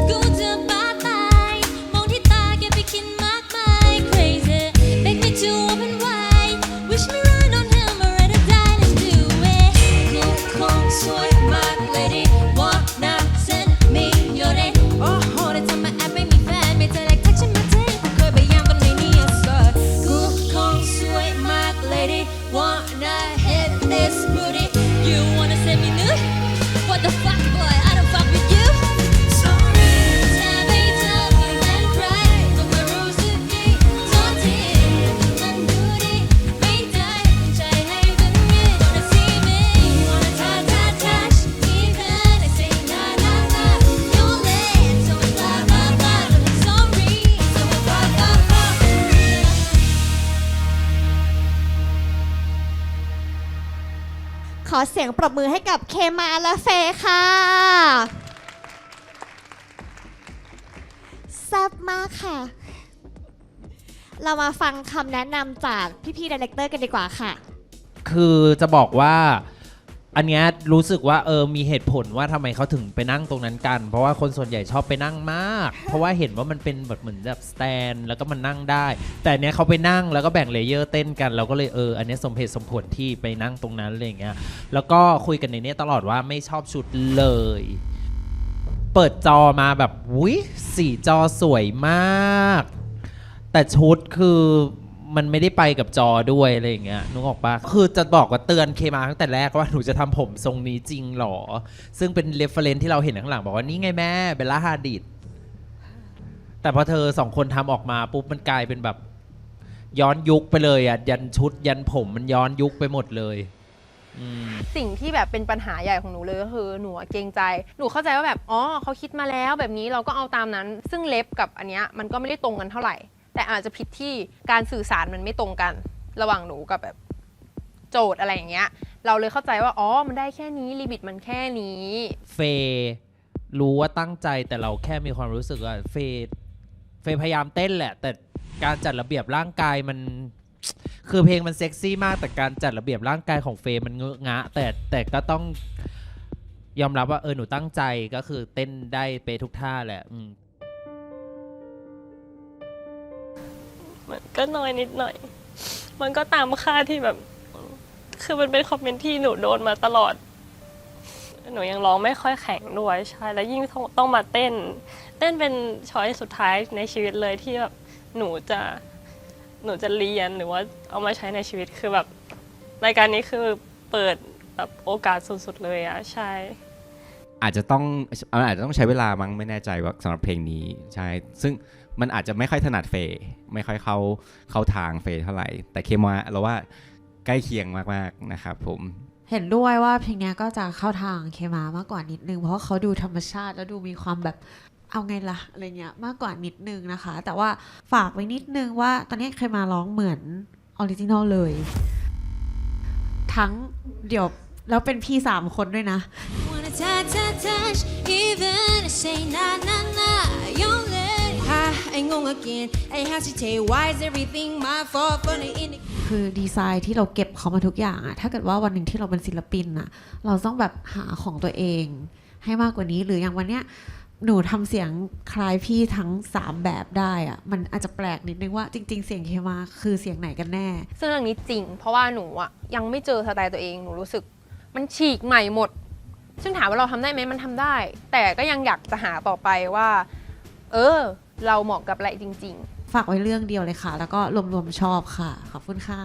กูจะบ้าตายมองที่ตาแกไปคิดมากมาย crazy make me to open wide wish me right on him or rather die let's do it กูคงสวยมาก lady wanna send me your name โอ้โหได้ทำมาแอบไม่มีแฟนไม่เจอ like touching my tape เคยพยายามตอนนี้นี่ยังสดกูคงสวยมาก lady wanna hit this booty you wanna send me nude what the fuck boy I don't fuck with you sorry แค่ไม่เจอมีแฟนใครต้องมารู้สึกดีโทษทีมันดูดีไม่ได้ใจให้เป็นมิตร wanna see me wanna touch even I say nah nah nah you're late so it's blah blah blah sorry so it's blah blah blah ขอเสียงปรบมือให้กับเคมาและเฟย์ค่ะแซ่บมากค่ะ เรามาฟังคำแนะนำจากพี่ๆดีเรคเตอร์กันดีกว่าค่ะ คือจะบอกว่าอันเนี้ยรู้สึกว่ามีเหตุผลว่าทำไมเขาถึงไปนั่งตรงนั้นกัน เพราะว่าคนส่วนใหญ่ชอบไปนั่งมาก เพราะว่าเห็นว่ามันเป็นแบบเหมือนแบบสแตนแล้วก็มันนั่งได้ แต่อันเนี้ยเขาไปนั่งแล้วก็แบ่งเลเยอร์เต้นกันเราก็เลยอันเนี้ยสมเหตุสมผลที่ไปนั่งตรงนั้นอะไรอย่างเงี้ยแล้วก็คุยกันในเนี้ยตลอดว่าไม่ชอบชุดเลย เปิดจอมาแบบสีจอสวยมาก แต่ชุดคือมันไม่ได้ไปกับจอด้วยอะไรอย่างเงี้ยนึกออกปะคือจะบอกว่าเตือนเคมาตั้งแต่แรกว่าหนูจะทำผมทรงนี้จริงหรอซึ่งเป็นเรฟเฟรนซ์ที่เราเห็นข้างหลังบอกว่านี่ไงแม่เบลล่าฮาดิดแต่พอเธอสองคนทำออกมาปุ๊บมันกลายเป็นแบบย้อนยุคไปเลยอ่ะยันชุดยันผมมันย้อนยุคไปหมดเลยสิ่งที่แบบเป็นปัญหาใหญ่ของหนูเลยก็คือหนูเกรงใจหนูเข้าใจว่าแบบอ๋อเขาคิดมาแล้วแบบนี้เราก็เอาตามนั้นซึ่งเล็บกับอันเนี้ยมันก็ไม่ได้ตรงกันเท่าไหร่แต่อาจจะผิดที่การสื่อสารมันไม่ตรงกันระหว่างหนูกับแบบโจทย์อะไรอย่างเงี้ยเราเลยเข้าใจว่าอ๋อมันได้แค่นี้ลิมิตมันแค่นี้เฟรู้ว่าตั้งใจแต่เราแค่มีความรู้สึกว่าเฟพยายามเต้นแหละแต่การจัดระเบียบร่างกายมันคือเพลงมันเซ็กซี่มากแต่การจัดระเบียบร่างกายของเฟมันเงอะงะแต่ก็ต้องยอมรับว่าหนูตั้งใจก็คือเต้นได้ไปทุกท่าแหละมันก็น้อยนิดหน่อยมันก็ตามค่าที่แบบคือมันเป็นคอมเมนต์ที่หนูโดนมาตลอดหนูยังร้องไม่ค่อยแข็งด้วยใช่แล้วยิ่งต้องมาเต้นเป็นช้อยสุดท้ายในชีวิตเลยที่แบบหนูจะเรียนหรือว่าเอามาใช้ในชีวิตคือแบบรายการนี้คือเปิดแบบโอกาสสุดๆเลยอะใช่อาจจะต้องใช้เวลามั้งไม่แน่ใจว่าสำหรับเพลงนี้ใช่ซึ่งมันอาจจะไม่ค่อยถนัดเฟย์ไม่ค่อยเข้าทางเฟย์เท่าไหร่แต่เคมาเราว่าใกล้เคียงมากๆนะครับผมเห็นด้วยว่าเพลงนี้ก็จะเข้าทางเคมามากกว่านิดนึงเพราะเขาดูธรรมชาติแล้วดูมีความแบบเอาไงล่ะอะไรเงี้ยมากกว่านิดนึงนะคะแต่ว่าฝากไว้นิดนึงว่าตอนนี้เคมาร้องเหมือนออริจินอลเลยทั้งเดี๋ยวแล้วเป็นพี่3คนด้วยนะ wanna touch even I say nah nah nah you're late Hi ain't gonna again ain't hesitate why is everything my fault funny in the คือดีไซน์ที่เราเก็บเขามาทุกอย่างอะถ้าเกิดว่าวันหนึ่งที่เราเป็นศิลปินอะเราต้องแบบหาของตัวเองให้มากกว่านี้หรืออย่างวันเนี้ยหนูทำเสียงคล้ายพี่ทั้ง3แบบได้อะมันอาจจะแปลกนิดนึงว่าจริงๆเสียงเคมาคือเสียงไหนกันแน่ซึ่งเรื่องนี้จริงเพราะว่าหนูอะยังไม่เจอสไตล์ตัวเองหนูรู้สึกมันฉีกใหม่หมดซึ่งถามว่าเราทำได้ไหมมันทำได้ แต่ก็ยังอยากจะหาต่อไปว่าเราเหมาะกับอะไรจริงๆฝากไว้เรื่องเดียวเลยค่ะแล้วก็รวมๆชอบค่ะขอบคุณค่ะ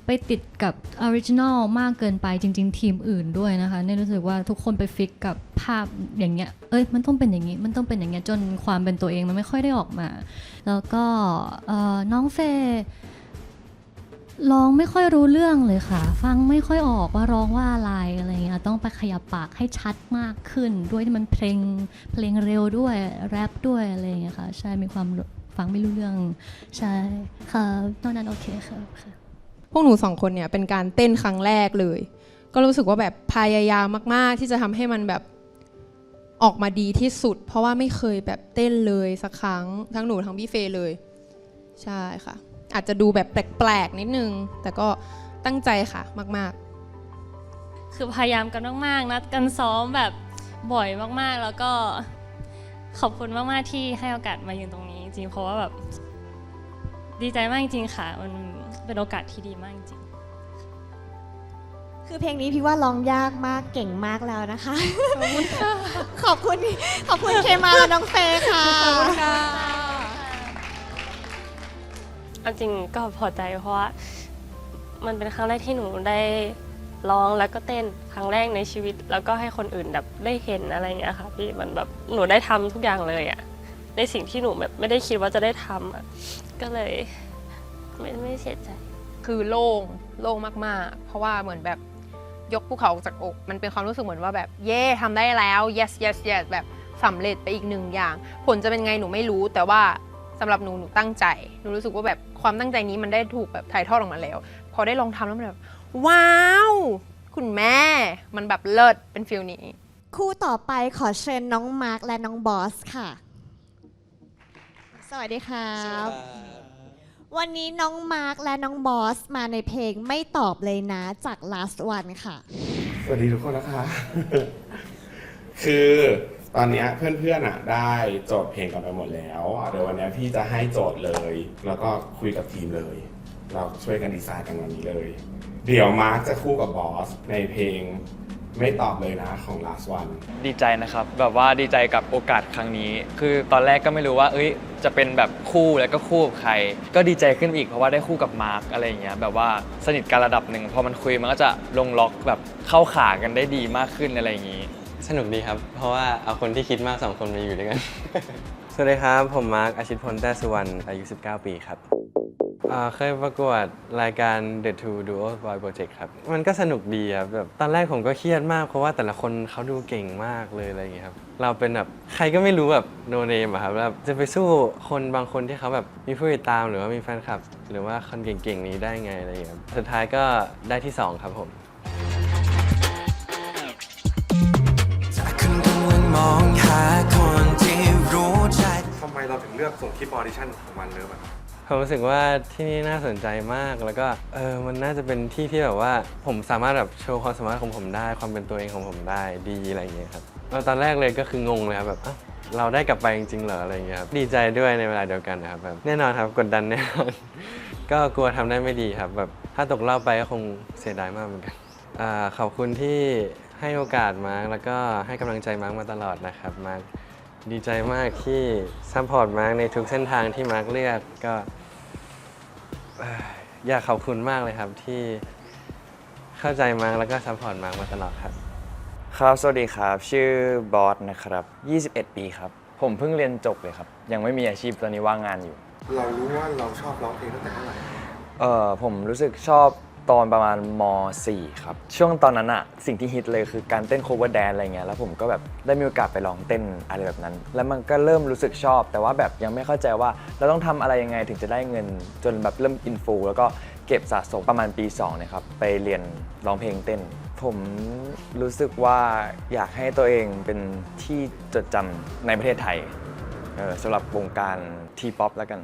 ไปติดกับออริจินอลมากเกินไปจริงๆทีมอื่นด้วยนะคะเนี่ยรู้สึกว่าทุกคนไปฟิกกับภาพอย่างเงี้ยมันต้องเป็นอย่างนี้มันต้องเป็นอย่างเงี้ยจนความเป็นตัวเองมันไม่ค่อยได้ออกมาแล้วก็น้องเฟย์ร้องไม่ค่อยรู้เรื่องเลยค่ะฟังไม่ค่อยออกว่าร้องว่าอะไรอะไรเงี้ยต้องไปขยับปากให้ชัดมากขึ้นด้วยที่มันเพลงเร็วด้วยแรปด้วยอะไรเงี้ยค่ะใช่มีความฟังไม่รู้เรื่องใช่ค่ะนอกนั้นโอเคค่ะพวกหนู2คนเนี่ยเป็นการเต้นครั้งแรกเลยก็รู้สึกว่าแบบพยายามมากๆที่จะทำให้มันแบบออกมาดีที่สุดเพราะว่าไม่เคยแบบเต้นเลยสักครั้งทั้งหนูทั้งพี่เฟย์เลยใช่ค่ะอาจจะดูแบบแปลกๆนิดนึงแต่ก็ ตั้งใจค่ะมากๆ คือพยายามกันมากๆนัดกันซ้อมแบบบ่อยมากๆแล้วก็ขอบคุณมากๆที่ให้โอกาสมายืนตรงนี้จริงๆเพราะว่าแบบดีใจมากจริงๆค่ะมันเป็นโอกาสที่ดีมากจริง คือเพลงนี้พี่ว่าร้องยากมากเก่งมากแล้วนะคะ ขอบคุณเคมาและน้องเฟย์ค่ะ เอาจริงก็พอใจเพราะว่ามันเป็นครั้งแรกที่หนูได้ร้องแล้วก็เต้นครั้งแรกในชีวิตแล้วก็ให้คนอื่นแบบได้เห็นอะไรอย่างเงี้ยค่ะพี่มันแบบหนูได้ทำทุกอย่างเลยอะในสิ่งที่หนูแบบไม่ได้คิดว่าจะได้ทำอะก็เลยไม่เสียใจ คือโล่งมากๆเพราะว่าเหมือนแบบยกภูเขาออกจากอกมันเป็นความรู้สึกเหมือนว่าแบบเย่ทำได้แล้ว yes yes yes แบบสำเร็จไปอีกหนึ่งอย่างผลจะเป็นไงหนูไม่รู้แต่ว่าสำหรับหนูตั้งใจหนูรู้สึกว่าแบบความตั้งใจนี้มันได้ถูกแบบถ่ายทอดออกมาแล้วพอได้ลองทำแล้วมันแบบว้าวคุณแม่มันแบบเลิศเป็นฟิลนี้ คู่ต่อไปขอเชิญน้องมาร์คและน้องบอสค่ะ สวัสดีครับวันนี้น้องมาร์คและน้องบอสมาในเพลงไม่ตอบเลยนะจาก last one ค่ะ สวัสดีทุกคนนะคะ คือตอนนี้เพื่อนๆได้โจทย์เพลงกันไปหมดแล้วเดี๋ยววันนี้พี่จะให้โจทย์เลย แล้วก็คุยกับทีมเลย เราช่วยกันดีไซน์กันวันนี้เลย เดี๋ยวมาร์คจะคู่กับบอสในเพลงไม่ตอบเลยนะของ last one ดีใจนะครับแบบว่าดีใจกับโอกาสครั้งนี้ คือตอนแรกก็ไม่รู้ว่าจะเป็นแบบคู่แล้วก็คู่กับใคร ก็ดีใจขึ้นอีกเพราะว่าได้คู่กับมาร์คอะไรอย่างเงี้ยแบบว่าสนิทกันระดับหนึ่งพอมันคุยมันก็จะลงล็อกแบบเข้าขากันได้ดีมากขึ้นอะไรอย่างงี้สนุกดีครับเพราะว่าเอาคนที่คิดมาก2คนมาอยู่ด้วยกัน สวัสดีครับผมมาร์คอาชิตพลแต้สุวรรณอายุ19ปีครับเคยประกวดรายการ The Two Duo Boy Project ครับมันก็สนุกดีครับแบบตอนแรกผมก็เครียดมากเพราะว่าแต่ละคนเขาดูเก่งมากเลยอะไรอย่างเงี้ยครับเราเป็นแบบใครก็ไม่รู้แบบโนเนมอะครับแล้วจะไปสู้คนบางคนที่เขาแบบมีผู้ติดตามหรือว่ามีแฟนคลับหรือว่าคนเก่งๆนี้ได้ไงอะไรอย่างเงี้ยครับสุดท้ายก็ได้ที่2ครับผมทำไมเราถึงเลือกส่งคลิปออดิชั่นของวันเลยแบบ ผมรู้สึกว่าที่นี่น่าสนใจมากแล้วก็มันน่าจะเป็นที่ที่แบบว่าผมสามารถแบบโชว์ความสามารถของผมได้ความเป็นตัวเองของผมได้ดีอะไรอย่างเงี้ยครับตอนแรกเลยก็คืองงเลยครับแบบเราได้กลับไปจริงๆเหรออะไรอย่างเงี้ยครับดีใจด้วยในเวลาเดียวกันนะครับแบบแน่นอนครับกดดันแน่นอนก็กลัวทำได้ไม่ดีครับแบบถ้าตกรอบไปก็คงเสียดายมากเหมือนกันขอบคุณที่ให้โอกาสมาร์คแล้วก็ให้กำลังใจมาร์คมาตลอดนะครับมาร์คดีใจมากที่ซัพพอร์ตมาร์คในทุกเส้นทางที่มาร์คเลือกก็อยากขอบคุณมากเลยครับที่เข้าใจมาร์คแล้วก็ซัพพอร์ตมาร์คมาตลอดครับครับสวัสดีครับชื่อบอสนะครับ21ปีครับผมเพิ่งเรียนจบเลยครับยังไม่มีอาชีพตอนนี้ว่างงานอยู่เรารู้ว่าเราชอบร้องเพลงตั้งแต่เมื่อไหร่ผมรู้สึกชอบตอนประมาณม.4 ครับช่วงตอนนั้นอะสิ่งที่ฮิตเลยคือการเต้น cover dance อะไรเงี้ยแล้วผมก็แบบได้มีโอกาสไปลองเต้นอะไรแบบนั้นแล้วมันก็เริ่มรู้สึกชอบแต่ว่าแบบยังไม่เข้าใจว่าเราต้องทำอะไรยังไงถึงจะได้เงินจนแบบเริ่มอินฟูแล้วก็เก็บสะสมประมาณปี2นะครับไปเรียนร้องเพลงเต้นผมรู้สึกว่าอยากให้ตัวเองเป็นที่จดจำในประเทศไทยสำหรับวงการทีป๊อปแล้วกัน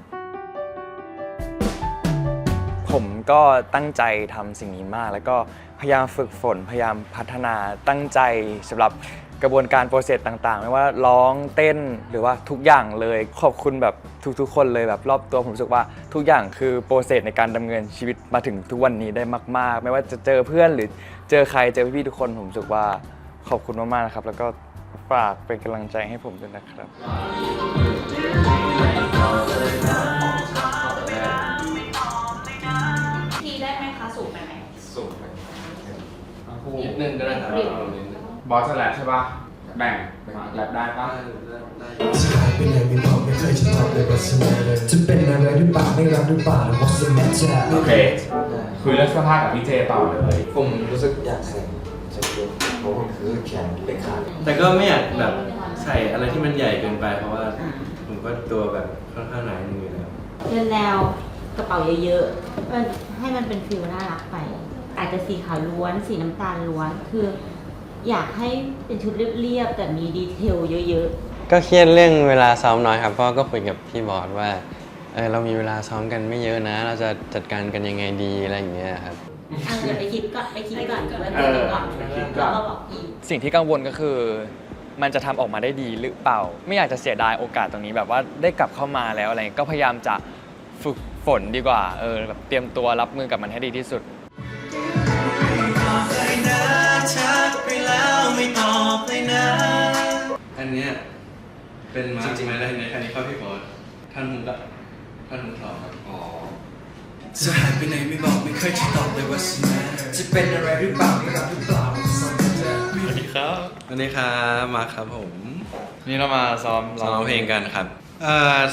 ผมก็ตั้งใจทำสิ่งนี้มากแล้วก็พยายามฝึกฝนพยายามพัฒนาตั้งใจสำหรับกระบวนการโปรเซสต่างๆไม่ว่าร้องเต้นหรือว่าทุกอย่างเลยขอบคุณแบบทุกๆคนเลยแบบรอบตัวผมรู้สึกว่าทุกอย่างคือโปรเซสในการดำเนินชีวิตมาถึงทุกวันนี้ได้มากๆไม่ว่าจะเจอเพื่อนหรือเจอใครเจอพี่ๆทุกคนผมรู้สึกว่าขอบคุณมากๆนะครับแล้วก็ฝากเป็นกำลังใจให้ผมด้วยนะครับได้ไหมคะสูงไปไหมสูงไปนิดนึงก็ได้ครับบอสแลบใช่ป่ะแบ่งแลบได้ป่ะจะเป็นอะไรหรือเปล่าไม่รักหรือเปล่า What's the matter โอเคคุยเรื่องเสื้อผ้ากับพี่เจต่อเลยผมรู้สึกอยากใส่แจ็คเก็ตเพราะมันคือแขนเล็กขาด แต่ก็ไม่อยากแบบใส่อะไรที่มันใหญ่เกินไปเพราะว่าผมก็ตัวแบบค่อนข้างหนาหนึ่งอยู่แล้วเป็นแนวกระเป๋าเยอะๆให้มันเป็นฟิลน่ารักไปอาจจะสีขาวล้วนสีน้ำตาลล้วนคืออยากให้เป็นชุดเรียบๆแต่มีดีเทลเยอะๆก็เครียดเรื่องเวลาซ้อมน้อยครับเพราะก็คุยกับพี่บอสว่า เรามีเวลาซ้อมกันไม่เยอะนะ เราจะจัดการกันยังไงดีอะไรอย่างเงี้ยครับ เดี๋ยวไปคิดก่อนไปคิดก่อนแล้วก็บอกอีก สิ่งที่กังวลก็คือ มันจะทำออกมาได้ดีหรือเปล่า ไม่อยากจะเสียดายโอกาสตรงนี้แบบว่าได้กลับเข้ามาแล้วอะไรก็พยายามจะฝึกฝนดีกว่าแบบเตรียมตัวรับมือกับมันให้ดีที่สุด อันเนี้ยเป็นมาจริงๆไม่ได้ในคันนี้เข้าพี่บอสท่านมุกอะท่านมุกสองครับอ๋อจะหายไปไหนไม่บอกไม่เคยจะตอบเลยว่าฉันจะเป็นอะไรหรือเปล่าไม่รับหรือเปล่าสวัสดีครับสวัสดีครับมาครับผมนี่เรามาซ้อมเพลงกันครับ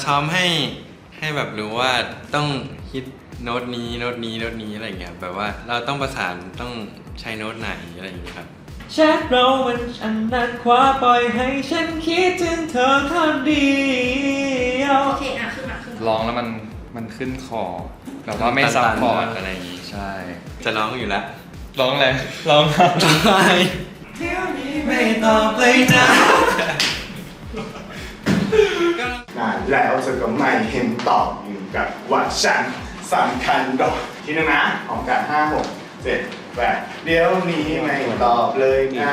ซ้อมให้แบบรู้ว่าต้องฮิตโน้ตนี้โน้ตนี้โน้ตนี้อะไรอย่างเงี้ยแบบว่าเราต้องประสานต้องใช้โน้ตไหนอะไรอย่างเงี้ยครับแชทเรามันอันนั้นคว้าปล่อยให้ฉันคิดถึงเธอคนเดียวโอเคขึ้นมาร้องแล้วมันขึ้นคอแบบว่าไม่ซับพอร์ตอะไรอย่างงี้ใช่จะร้องอยู่แล้วร้องอะไรร้องอะไรไม่ตอบเลยนะแล้วเธอก็ไม่เห็นตอบอยู่กับว่าฉันสำคัญดอกทีนึงนะของการ5 6 7 8เดี๋ยวนี้ไม่ตอบเลยนะ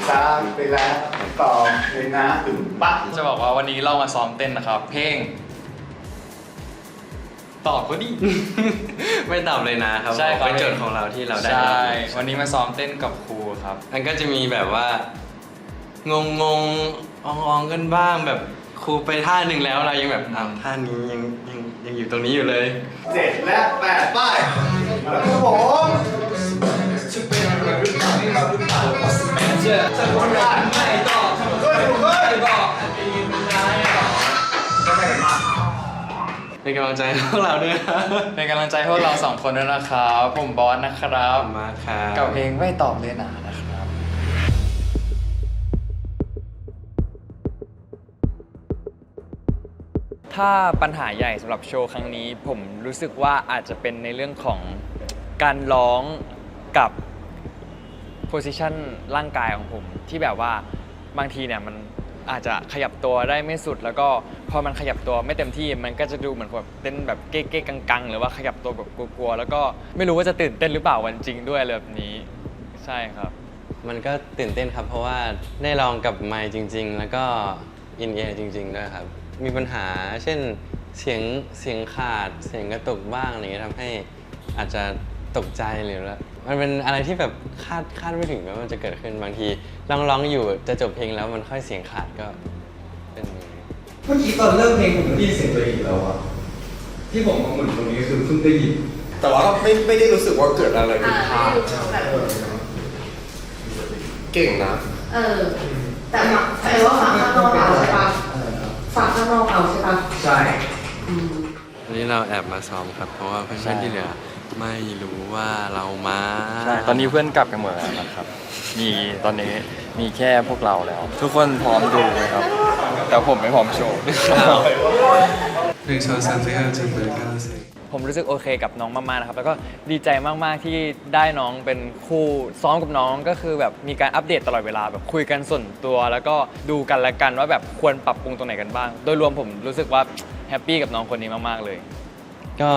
ซ้ำไปแล้วตอบเลยนะถึงปะ จะบอกว่าวันนี้เรามาซ้อมเต้นนะครับเพลงตอบก็ดี ไม่ตอบเลยนะครับใช่เป็นโจทย์ของเราที่เราได้ใช่วันนี้มาซ้อมเต้นกับครูครับมันก็จะมีแบบว่างงกันบ้างแบบครูไปท่าหนึ่งแล้วเรายังแบบท่านี้ยังอยู่ตรงนี้อยู่เลย7 และ 8 ไปแล้วครับผมจะเป็นอะไรหรือเปล่าไม่รับหรือเปล่าว่าสแมนเจอร์จะคนรักไม่ตอบทำไมไม่บอกได้ยินไม่ได้ก็ไม่ได้มาเป็นกำลังใจให้พวกเราด้วยเป็นกำลังใจให้พวกเรา2 คนด้วยนะครับผมบอสนะครับมาครับกับเพลงไม่ตอบเลยนะนะครับ ถ้าปัญหาใหญ่สำหรับโชว์ครั้งนี้ผมรู้สึกว่าอาจจะเป็นในเรื่องของการร้องกับโพสิชันร่างกายของผมที่แบบว่าบางทีเนี่ยมันอาจจะขยับตัวได้ไม่สุดแล้วก็พอมันขยับตัวไม่เต็มที่มันก็จะดูเหมือนแบบเต้นแบบเก๊กๆกังๆหรือว่าขยับตัวแบบกลัวๆแล้วก็ไม่รู้ว่าจะตื่นเต้นหรือเปล่าวันจริงด้วยแบบนี้ใช่ครับ มันก็ตื่นเต้นครับเพราะว่าได้ลองกับไมค์จริงๆแล้วก็อินเอียร์จริงๆด้วยครับมีปัญหาเช่นเสียงขาดเสียงกระตุกบ้างอะไรเงี้ยทำให้อาจจะตกใจหรือว่ามันเป็นอะไรที่แบบคาดไม่ถึงว่ามันจะเกิดขึ้นบางทีร้องอยู่จะจบเพลงแล้วมันค่อยเสียงขาดก็เป็นเมื่อกี้ตอนเริ่มเพลงผมได้ยินเสียงตัวเองแล้วอะที่ผมมาหมุนตรงนี้คือเพิ่งได้ยินแต่ว่าก็ไม่ได้รู้สึกว่าเกิดอะไรผิดพลาดเก่งนะแต่ว่าฝั่งข้างนอกเอาใช่ปะฝั่งข้างนอกเอาใช่ปะใช่วันนี้เราแอบมาซ้อมครับเพราะว่าเพื่อนๆที่เหลือไม่รู้ว่าเรามาใช่ตอนนี้เพื่อนกลับกันหมดแล้วนะครับตอนนี้มีแค่พวกเราแล้วทุกคนพร้อมดูนะครับแต่ผมไม่พร้อมโชว์ผมรู้สึกโอเคกับน้องมากๆนะครับแล้วก็ดีใจมากๆที่ได้น้องเป็นคู่ซ้อมกับน้องก็คือแบบมีการอัปเดตตลอดเวลาแบบคุยกันส่วนตัวแล้วก็ดูกันและกันว่าแบบควรปรับปรุงตรงไหนกันบ้างโดยรวมผมรู้สึกว่าแฮปปี้กับน้องคนนี้มากๆเลยก็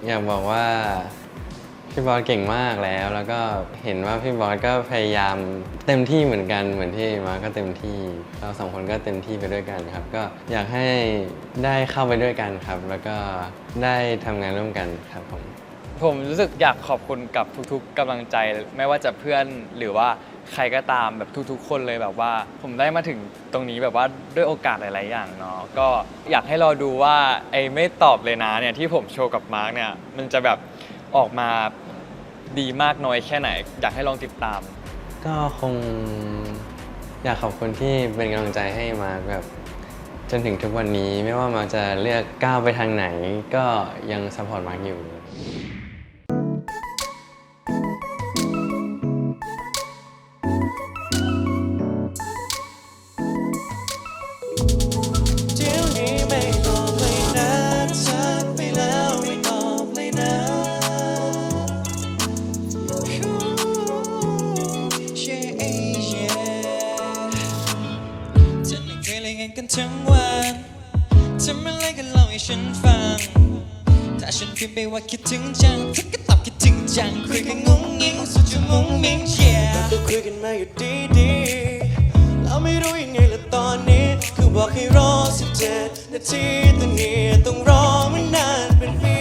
อยากบอกว่าพี่บอสเก่งมากแล้วก็เห็นว่าพี่บอสก็พยายามเต็มที่เหมือนกันเหมือนที่มาก็เต็มที่เรา2 คนก็เต็มที่ไปด้วยกันครับก็อยากให้ได้เข้าไปด้วยกันครับแล้วก็ได้ทำงานร่วมกันครับผมรู้สึกอยากขอบคุณกับทุกๆกำลังใจไม่ว่าจะเพื่อนหรือว่าใครก็ตามแบบทุกๆคนเลยแบบว่าผมได้มาถึงตรงนี้แบบว่าด้วยโอกาสหลายๆอย่างเนาะก็อยากให้รอดูว่าไอ้ไม่ตอบเลยนะเนี่ยที่ผมโชว์กับมาร์คเนี่ยมันจะแบบออกมาดีมากน้อยแค่ไหนอยากให้ลองติดตามก็คงอยากขอบคุณที่เป็นกำลังใจให้มาแบบจนถึงทุกวันนี้ไม่ว่ามาจะเลือกก้าวไปทางไหนก็ยังซัพพอร์ตมาร์คอยู่กันทั้งวันทำอะไรกันเล่าให้ฉันฟัง คิดถึงจังพี่ก็ตอบคิดถึงจังคุยกันงุ้งงิ้งสุดจะมุ้งมิ้ง yeah ก็คุยกันมาอยู่ดีๆเราไม่รู้ยังไงละตอนนี้คือบอกให้รอ17 นาทีตรงนี้ต้องรอไม่นานเป็นปี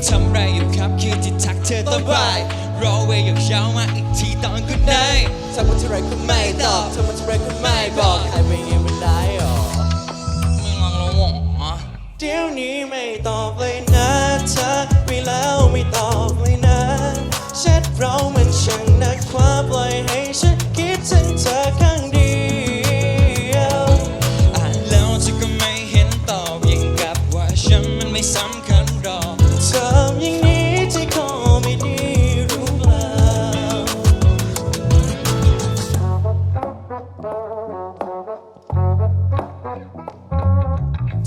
ทำไรอยู่ครับคือที่ทักเธอตอนบ่ายรอเวย์ยาวๆมาอีกทีตอน good night ทำมาเท่าไรก็ไม่ตอบทำมาเท่าไรก็ไม่บอกให้ไปยังไม่ได้หรอมึงลองระวังเดี๋ยวนี้ไม่ตอบเลยนะทักไปแล้วไม่ตอบเลยนะแชทเรามันช่างนักความปล่อยให้ฉันคิดถึงเธอข้างเดียวอ่านแล้วเธอก็ไม่เห็นตอบยังกับว่าฉันมันไม่สำคัญหรอกทำอย่างนี้ใจคอไม่ดีรู้เปล่า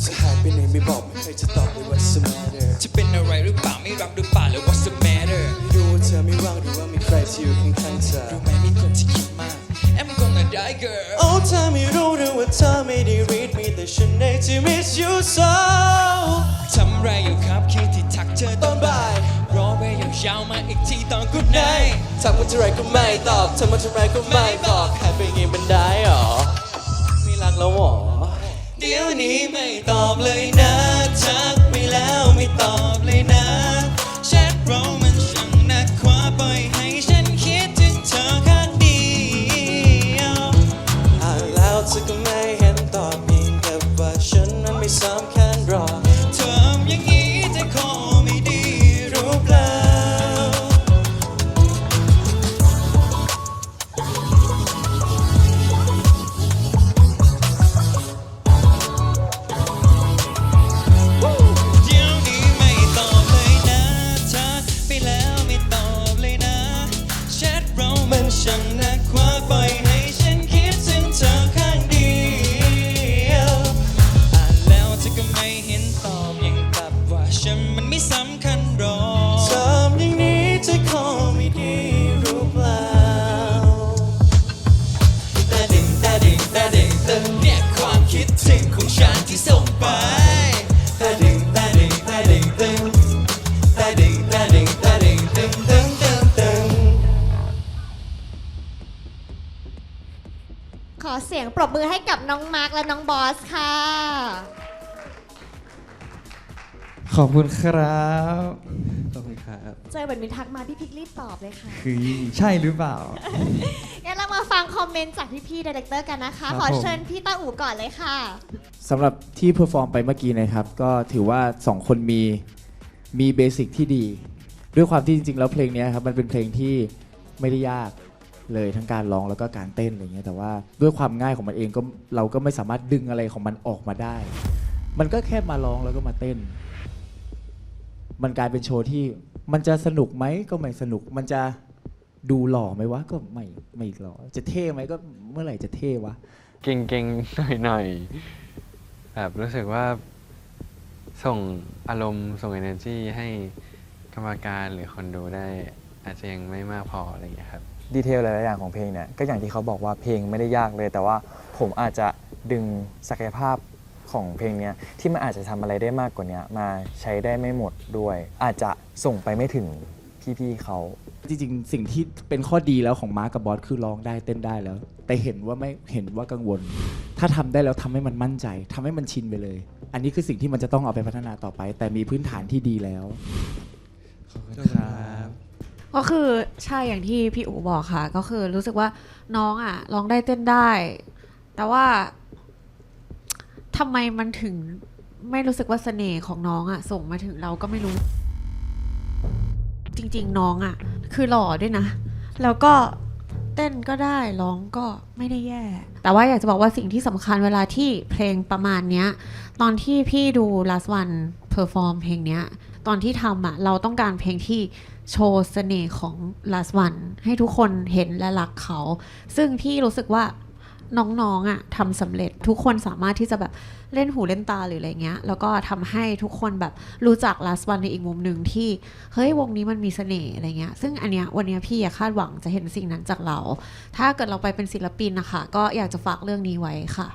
จะหายไปไหนไม่บอกไม่เคยจะตอบเลย what's the matter จะเป็นอะไรหรือเปล่าไม่รักหรือเปล่าหรือ what's the matter ไม่รู้ว่าเธอไม่ว่างหรือว่ามีใครที่อยู่ข้างๆเธอรู้ไหมมีคนที่คิดมาก I'm gonna die girl โอ้เธอไม่รู้หรือว่าเธอไม่ได้ read me แต่ฉันได้ที่ miss you so ทำไรอยู่ครับคิดที่ทักเธอตอนบ่ายรอไปยาวๆมาอีกทีตอน good night ทักมาเท่าไรก็ไม่ตอบทำมาเท่าไรก็ไม่บอกหายไปไงมันได้หรอไม่รักแล้วหรอเดี๋ยวนี้ไม่ตอบเลยนะทักไปแล้วไม่ตอบเลยนะแชทเรามันช่างนักขวาปล่อยให้ฉันคิดถึงเธอข้างเดียวอ่านแล้วเธอก็ไม่เห็นตอบยิ่งกับว่าฉันนั้นไม่สำคัญหรอกทำอย่างนี้จะขอไม่ดีรู้เปล่าเดี๋ยวนี้ไม่ตอบเลยนะทักไปแล้วไม่ตอบเลยนะแชทเรามันช่างนักขวาปล่อยให้ฉันคิดถึงเธอข้างเดียวอ่านแล้วเธอก็ไม่เห็นตอบยังกับว่าฉันมันไม่สำคัญหรอกทำอย่างนี้จะขอไม่ดีรู้เปล่าแต่ดิ่งแต่ดิ่งแต่ดิ่งตึงเนี่ยความคิดถึงของฉันที่ส่งไปแต่ดิ่งแต่ดิ่งแต่ดิ่งตึงแต่ดิ่งแต่ดิ่งแต่ดิ่งตึงตึงตึงตึง ขอเสียงปรบมือให้กับน้องมาร์คและน้องบอสค่ะ ขอบคุณครับขอบคุณครับ เจอแบบนี้ทักมาพี่พิกรีบตอบเลยค่ะ คือใช่หรือเปล่า งั้นเรามาฟังคอมเมนต์จากพี่ๆดีเรคเตอร์กันนะคะ ครับ ขอเชิญพี่ต้าอู่ก่อนเลยค่ะ สำหรับที่เพอร์ฟอร์มไปเมื่อกี้นะครับ ก็ถือว่า 2 คนมีเบสิกที่ดี ด้วยความที่จริงๆ แล้วเพลงเนี้ยครับมันเป็นเพลงที่ไม่ได้ยากเลยทั้งการร้องแล้วก็การเต้นอะไรเงี้ยแต่ว่าด้วยความง่ายของมันเองก็เราก็ไม่สามารถดึงอะไรของมันออกมาได้ มันก็แค่มาร้องแล้วก็มาเต้น มันกลายเป็นโชว์ที่มันจะสนุกไหมก็ไม่สนุก มันจะดูหล่อไหมวะก็ไม่หล่อจะเท่ไหมก็เมื่อไหร่จะเท่วะ เก่งๆหน่อยๆแบบรู้สึกว่าส่งอารมณ์ส่ง energy ให้กรรมการหรือคนดูได้อาจจะยังไม่มากพออะไรอย่างเงี้ยครับ ดีเทลหลายๆอย่างของเพลงเนี่ยก็อย่างที่เขาบอกว่าเพลงไม่ได้ยากเลย แต่ว่าผมอาจจะดึงศักยภาพของเพลงเนี้ยที่มันอาจจะทำอะไรได้มากกว่านี้มาใช้ได้ไม่หมดด้วย อาจจะส่งไปไม่ถึงพี่ๆเขา จริงๆ สิ่งที่เป็นข้อดีแล้วของมาร์คกับบอสคือร้องได้เต้นได้แล้ว แต่เห็นว่ากังวล ถ้าทำได้แล้วทำให้มันมั่นใจทำให้มันชินไปเลย อันนี้คือสิ่งที่มันจะต้องเอาไปพัฒนาต่อไป แต่มีพื้นฐานที่ดีแล้วขอบคุณครับ ก็คือใช่อย่างที่พี่อู๋บอกค่ะ ก็คือรู้สึกว่าน้องอ่ะร้องได้เต้นได้ แต่ว่าทำไมมันถึงไม่รู้สึกว่าเสน่ห์ของน้องอ่ะส่งมาถึงเราก็ไม่รู้ จริงๆน้องอ่ะคือหล่อด้วยนะ แล้วก็เต้นก็ได้ร้องก็ไม่ได้แย่ แต่ว่าอยากจะบอกว่าสิ่งที่สำคัญเวลาที่เพลงประมาณเนี้ยตอนที่พี่ดู last one perform เพลงเนี้ยตอนที่ทำอ่ะเราต้องการเพลงที่โชว์เสน่ห์ของ last one ให้ทุกคนเห็นและรักเขา ซึ่งพี่รู้สึกว่าน้องๆอ่ะทำสำเร็จทุกคนสามารถที่จะแบบเล่นหูเล่นตาหรืออะไรเงี้ยแล้วก็ทำให้ทุกคนแบบรู้จัก last one ในอีกมุมหนึ่งที่เฮ้ยวงนี้มันมีเสน่ห์อะไรเงี้ยซึ่งอันเนี้ยวันเนี้ยพี่คาดหวังจะเห็นสิ่งนั้นจากเราถ้าเกิดเราไปเป็นศิลปินนะคะก็อยากจะฝากเรื่องนี้ไว้ค่ะ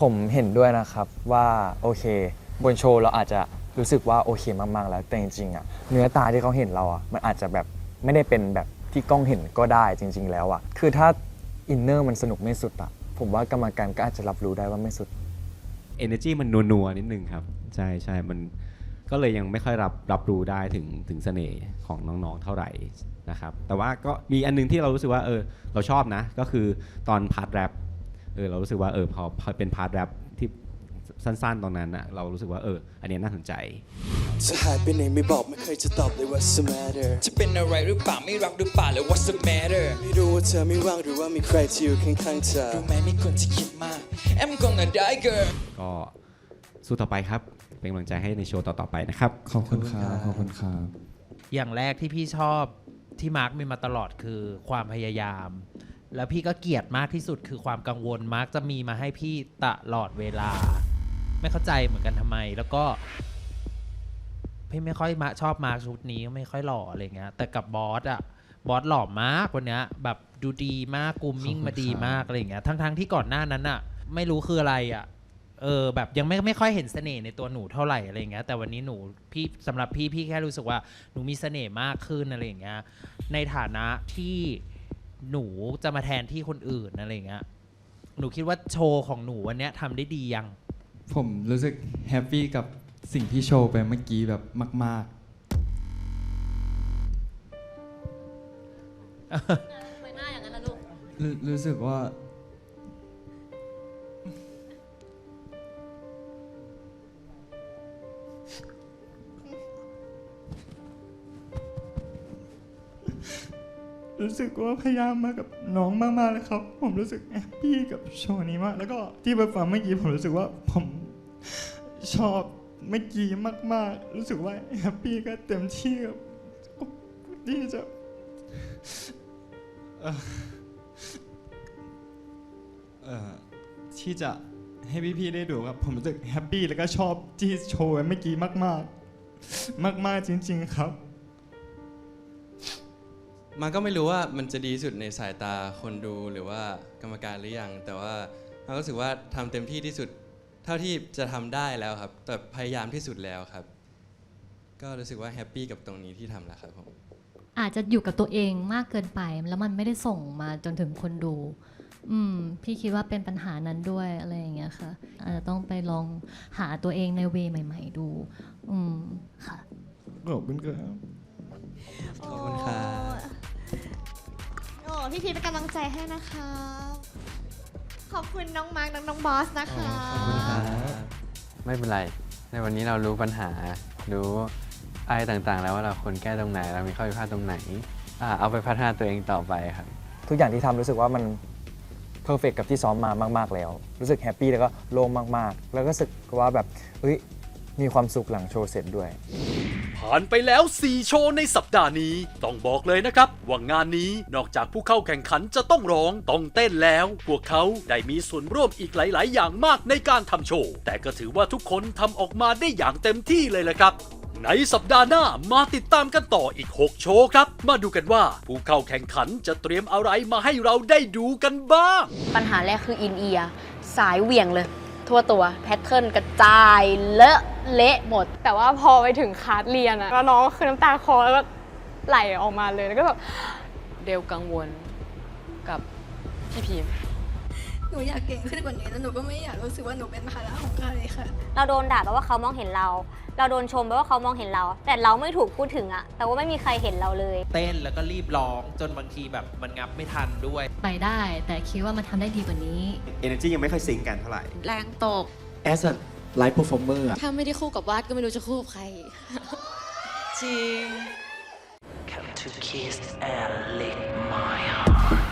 ผมเห็นด้วยนะครับว่าโอเคบนโชว์เราอาจจะ รู้สึกว่าโอเคมากๆแล้วแต่จริงๆอะเนื้อตาที่เขาเห็นเราอะมันอาจจะแบบไม่ได้เป็นแบบที่กล้องเห็นก็ได้จริง ๆแล้วอะคือถ้าอินเนอร์มันสนุกไม่สุดอะผมว่ากรรมการก็อาจจะรับรู้ได้ว่าไม่สุด energy มันนัวๆนิดนึงครับใช่มันก็เลยยังไม่ค่อยรับรู้ได้ถึงเสน่ห์ของน้องๆเท่าไหร่นะครับแต่ว่าก็มีอันนึงที่เรารู้สึกว่าเราชอบนะก็คือตอนพาร์ทแรปเรารู้สึกว่าพอเป็นพาร์ทแรปที่สั้นๆตรงนั้นนะเรารู้สึกว่าอันนี้น่าสนใจจะหายไปไหนไม่บอกไม่เคยจะตอบเลย What's the matter จะเป็นอะไรหรือเปล่าไม่รักหรือเปล่าหรือ What's the matter ไม่รู้ว่าเธอไม่ว่างหรือว่ามีใครที่อยู่ข้างๆเธอรู้ไหมมีคนที่คิดมาก I'm gonna die girl ก็สู้ต่อไปครับเป็นกำลังใจให้ในโชว์ต่อๆไปนะครับขอบคุณครับขอบคุณครับ อย่างแรกที่พี่ชอบที่มาร์คมีมาตลอดคือความพยายามแล้วพี่ก็เกลียดมากที่สุดคือความกังวลมาร์คจะมีมาให้พี่ตลอดเวลาไม่เข้าใจเหมือนกันทำไมแล้วก็พี่ไม่ค่อยชอบมาร์คชุดนี้ไม่ค่อยหล่ออะไรเงี้ยแต่กับบอสหล่อมากวันเนี้ยแบบดูดีมากกูมมิ่งมาดีมากอะไรเงี้ยทั้งที่ก่อนหน้านั้นไม่รู้คืออะไรแบบยังไม่ค่อยเห็นเสน่ห์ในตัวหนูเท่าไหร่อะไรเงี้ยแต่วันนี้พี่สำหรับพี่แค่รู้สึกว่าหนูมีเสน่ห์มากขึ้นอะไรเงี้ยในฐานะที่หนูจะมาแทนที่คนอื่นอะไรเงี้ยหนูคิดว่าโชว์ของหนูวันเนี้ยทำได้ดียังผมรู้สึกแฮปปี้กับสิ่งที่โชว์ไปเมื่อกี้แบบมากๆไปหน้าอย่างนั้นนะลูกรู้สึกว่าพยายามมากับน้องมากๆเลยครับผมรู้สึกแฮปปี้กับโชว์นี้มากแล้วก็ที่ไปฟังเมื่อกี้ผมรู้สึกว่าผมชอบเมื่อกี้มากๆรู้สึกว่าแฮปปี้ก็เต็มที่กับที่จะให้พี่ๆได้ดูครับผมรู้สึกแฮปปี้แล้วก็ชอบที่โชว์เมื่อกี้มากๆจริงๆครับมันก็ไม่รู้ว่ามันจะดีสุดในสายตาคนดูหรือว่ากรรมการหรือยังแต่ว่ามันก็รู้สึกว่าทำเต็มที่ที่สุดเท่าที่จะทำได้แล้วครับแต่พยายามที่สุดแล้วครับก็รู้สึกว่าแฮปปี้กับตรงนี้ที่ทำแล้วครับผมอาจจะอยู่กับตัวเองมากเกินไปแล้วมันไม่ได้ส่งมาจนถึงคนดูพี่คิดว่าเป็นปัญหานั้นด้วยอะไรอย่างเงี้ยค่ะอาจจะต้องไปลองหาตัวเองในเวย์ใหม่ๆดูค่ะขอบคุณครับขอบคุณครับพี่พีเป็นกำลังใจให้นะคะขอบคุณน้องมาร์คน้องบอสนะคะขอบคุณครับไม่เป็นไรในวันนี้เรารู้ปัญหารู้อะไรต่างๆแล้วว่าเราควรแก้ตรงไหนเรามีข้อผิดพลาดตรงไหนเอาไปพัฒนาตัวเองต่อไปครับทุกอย่างที่ทำรู้สึกว่ามันเพอร์เฟกต์กับที่ซ้อมมามากๆแล้วรู้สึกแฮปปี้แล้วก็โล่งมากๆแล้วก็รู้สึกว่าแบบมีความสุขหลังโชว์เสร็จด้วยผ่านไปแล้ว4โชว์ในสัปดาห์นี้ต้องบอกเลยนะครับว่างานนี้นอกจากผู้เข้าแข่งขันจะต้องร้องต้องเต้นแล้วพวกเขาได้มีส่วนร่วมอีกหลายๆอย่างมากในการทำโชว์แต่ก็ถือว่าทุกคนทำออกมาได้อย่างเต็มที่เลยแหละครับในสัปดาห์หน้ามาติดตามกันต่ออีก6โชว์ครับมาดูกันว่าผู้เข้าแข่งขันจะเตรียมอะไรมาให้เราได้ดูกันบ้างปัญหาแรกคืออินเอียร์สายเหวี่ยงเลยทั่วตัวแพทเทิร์นกระจายเละหมดแต่ว่าพอไปถึงคลาสเรียนก็น้องก็คือน้ำตาคลอแล้วก็ไหลออกมาเลยแล้วก็แบบเดลกังวลกับพี่พิม หนูอยากเก่งขึ้นกว่านี้แล้วหนูก็ไม่อยากรู้สึกว่าหนูเป็นภาระของใครค่ะเราโดนด่าแปลว่าเขามองเห็นเราโดนชมแปลว่าเขามองเห็นเราแต่เราไม่ถูกพูดถึงแต่ว่าไม่มีใครเห็นเราเลยเต้นแล้วก็รีบร้องจนบางทีแบบมันงับไม่ทันด้วยไปได้แต่คิดว่ามันทำได้ดีกว่านี้ energy ยังไม่ค่อยซิงกันเท่าไหร่แรงตก as a live performer ถ้าไม่ได้คู่กับวาดก็ไม่รู้จะคู่กับใครจริง Come to kiss and lick my heart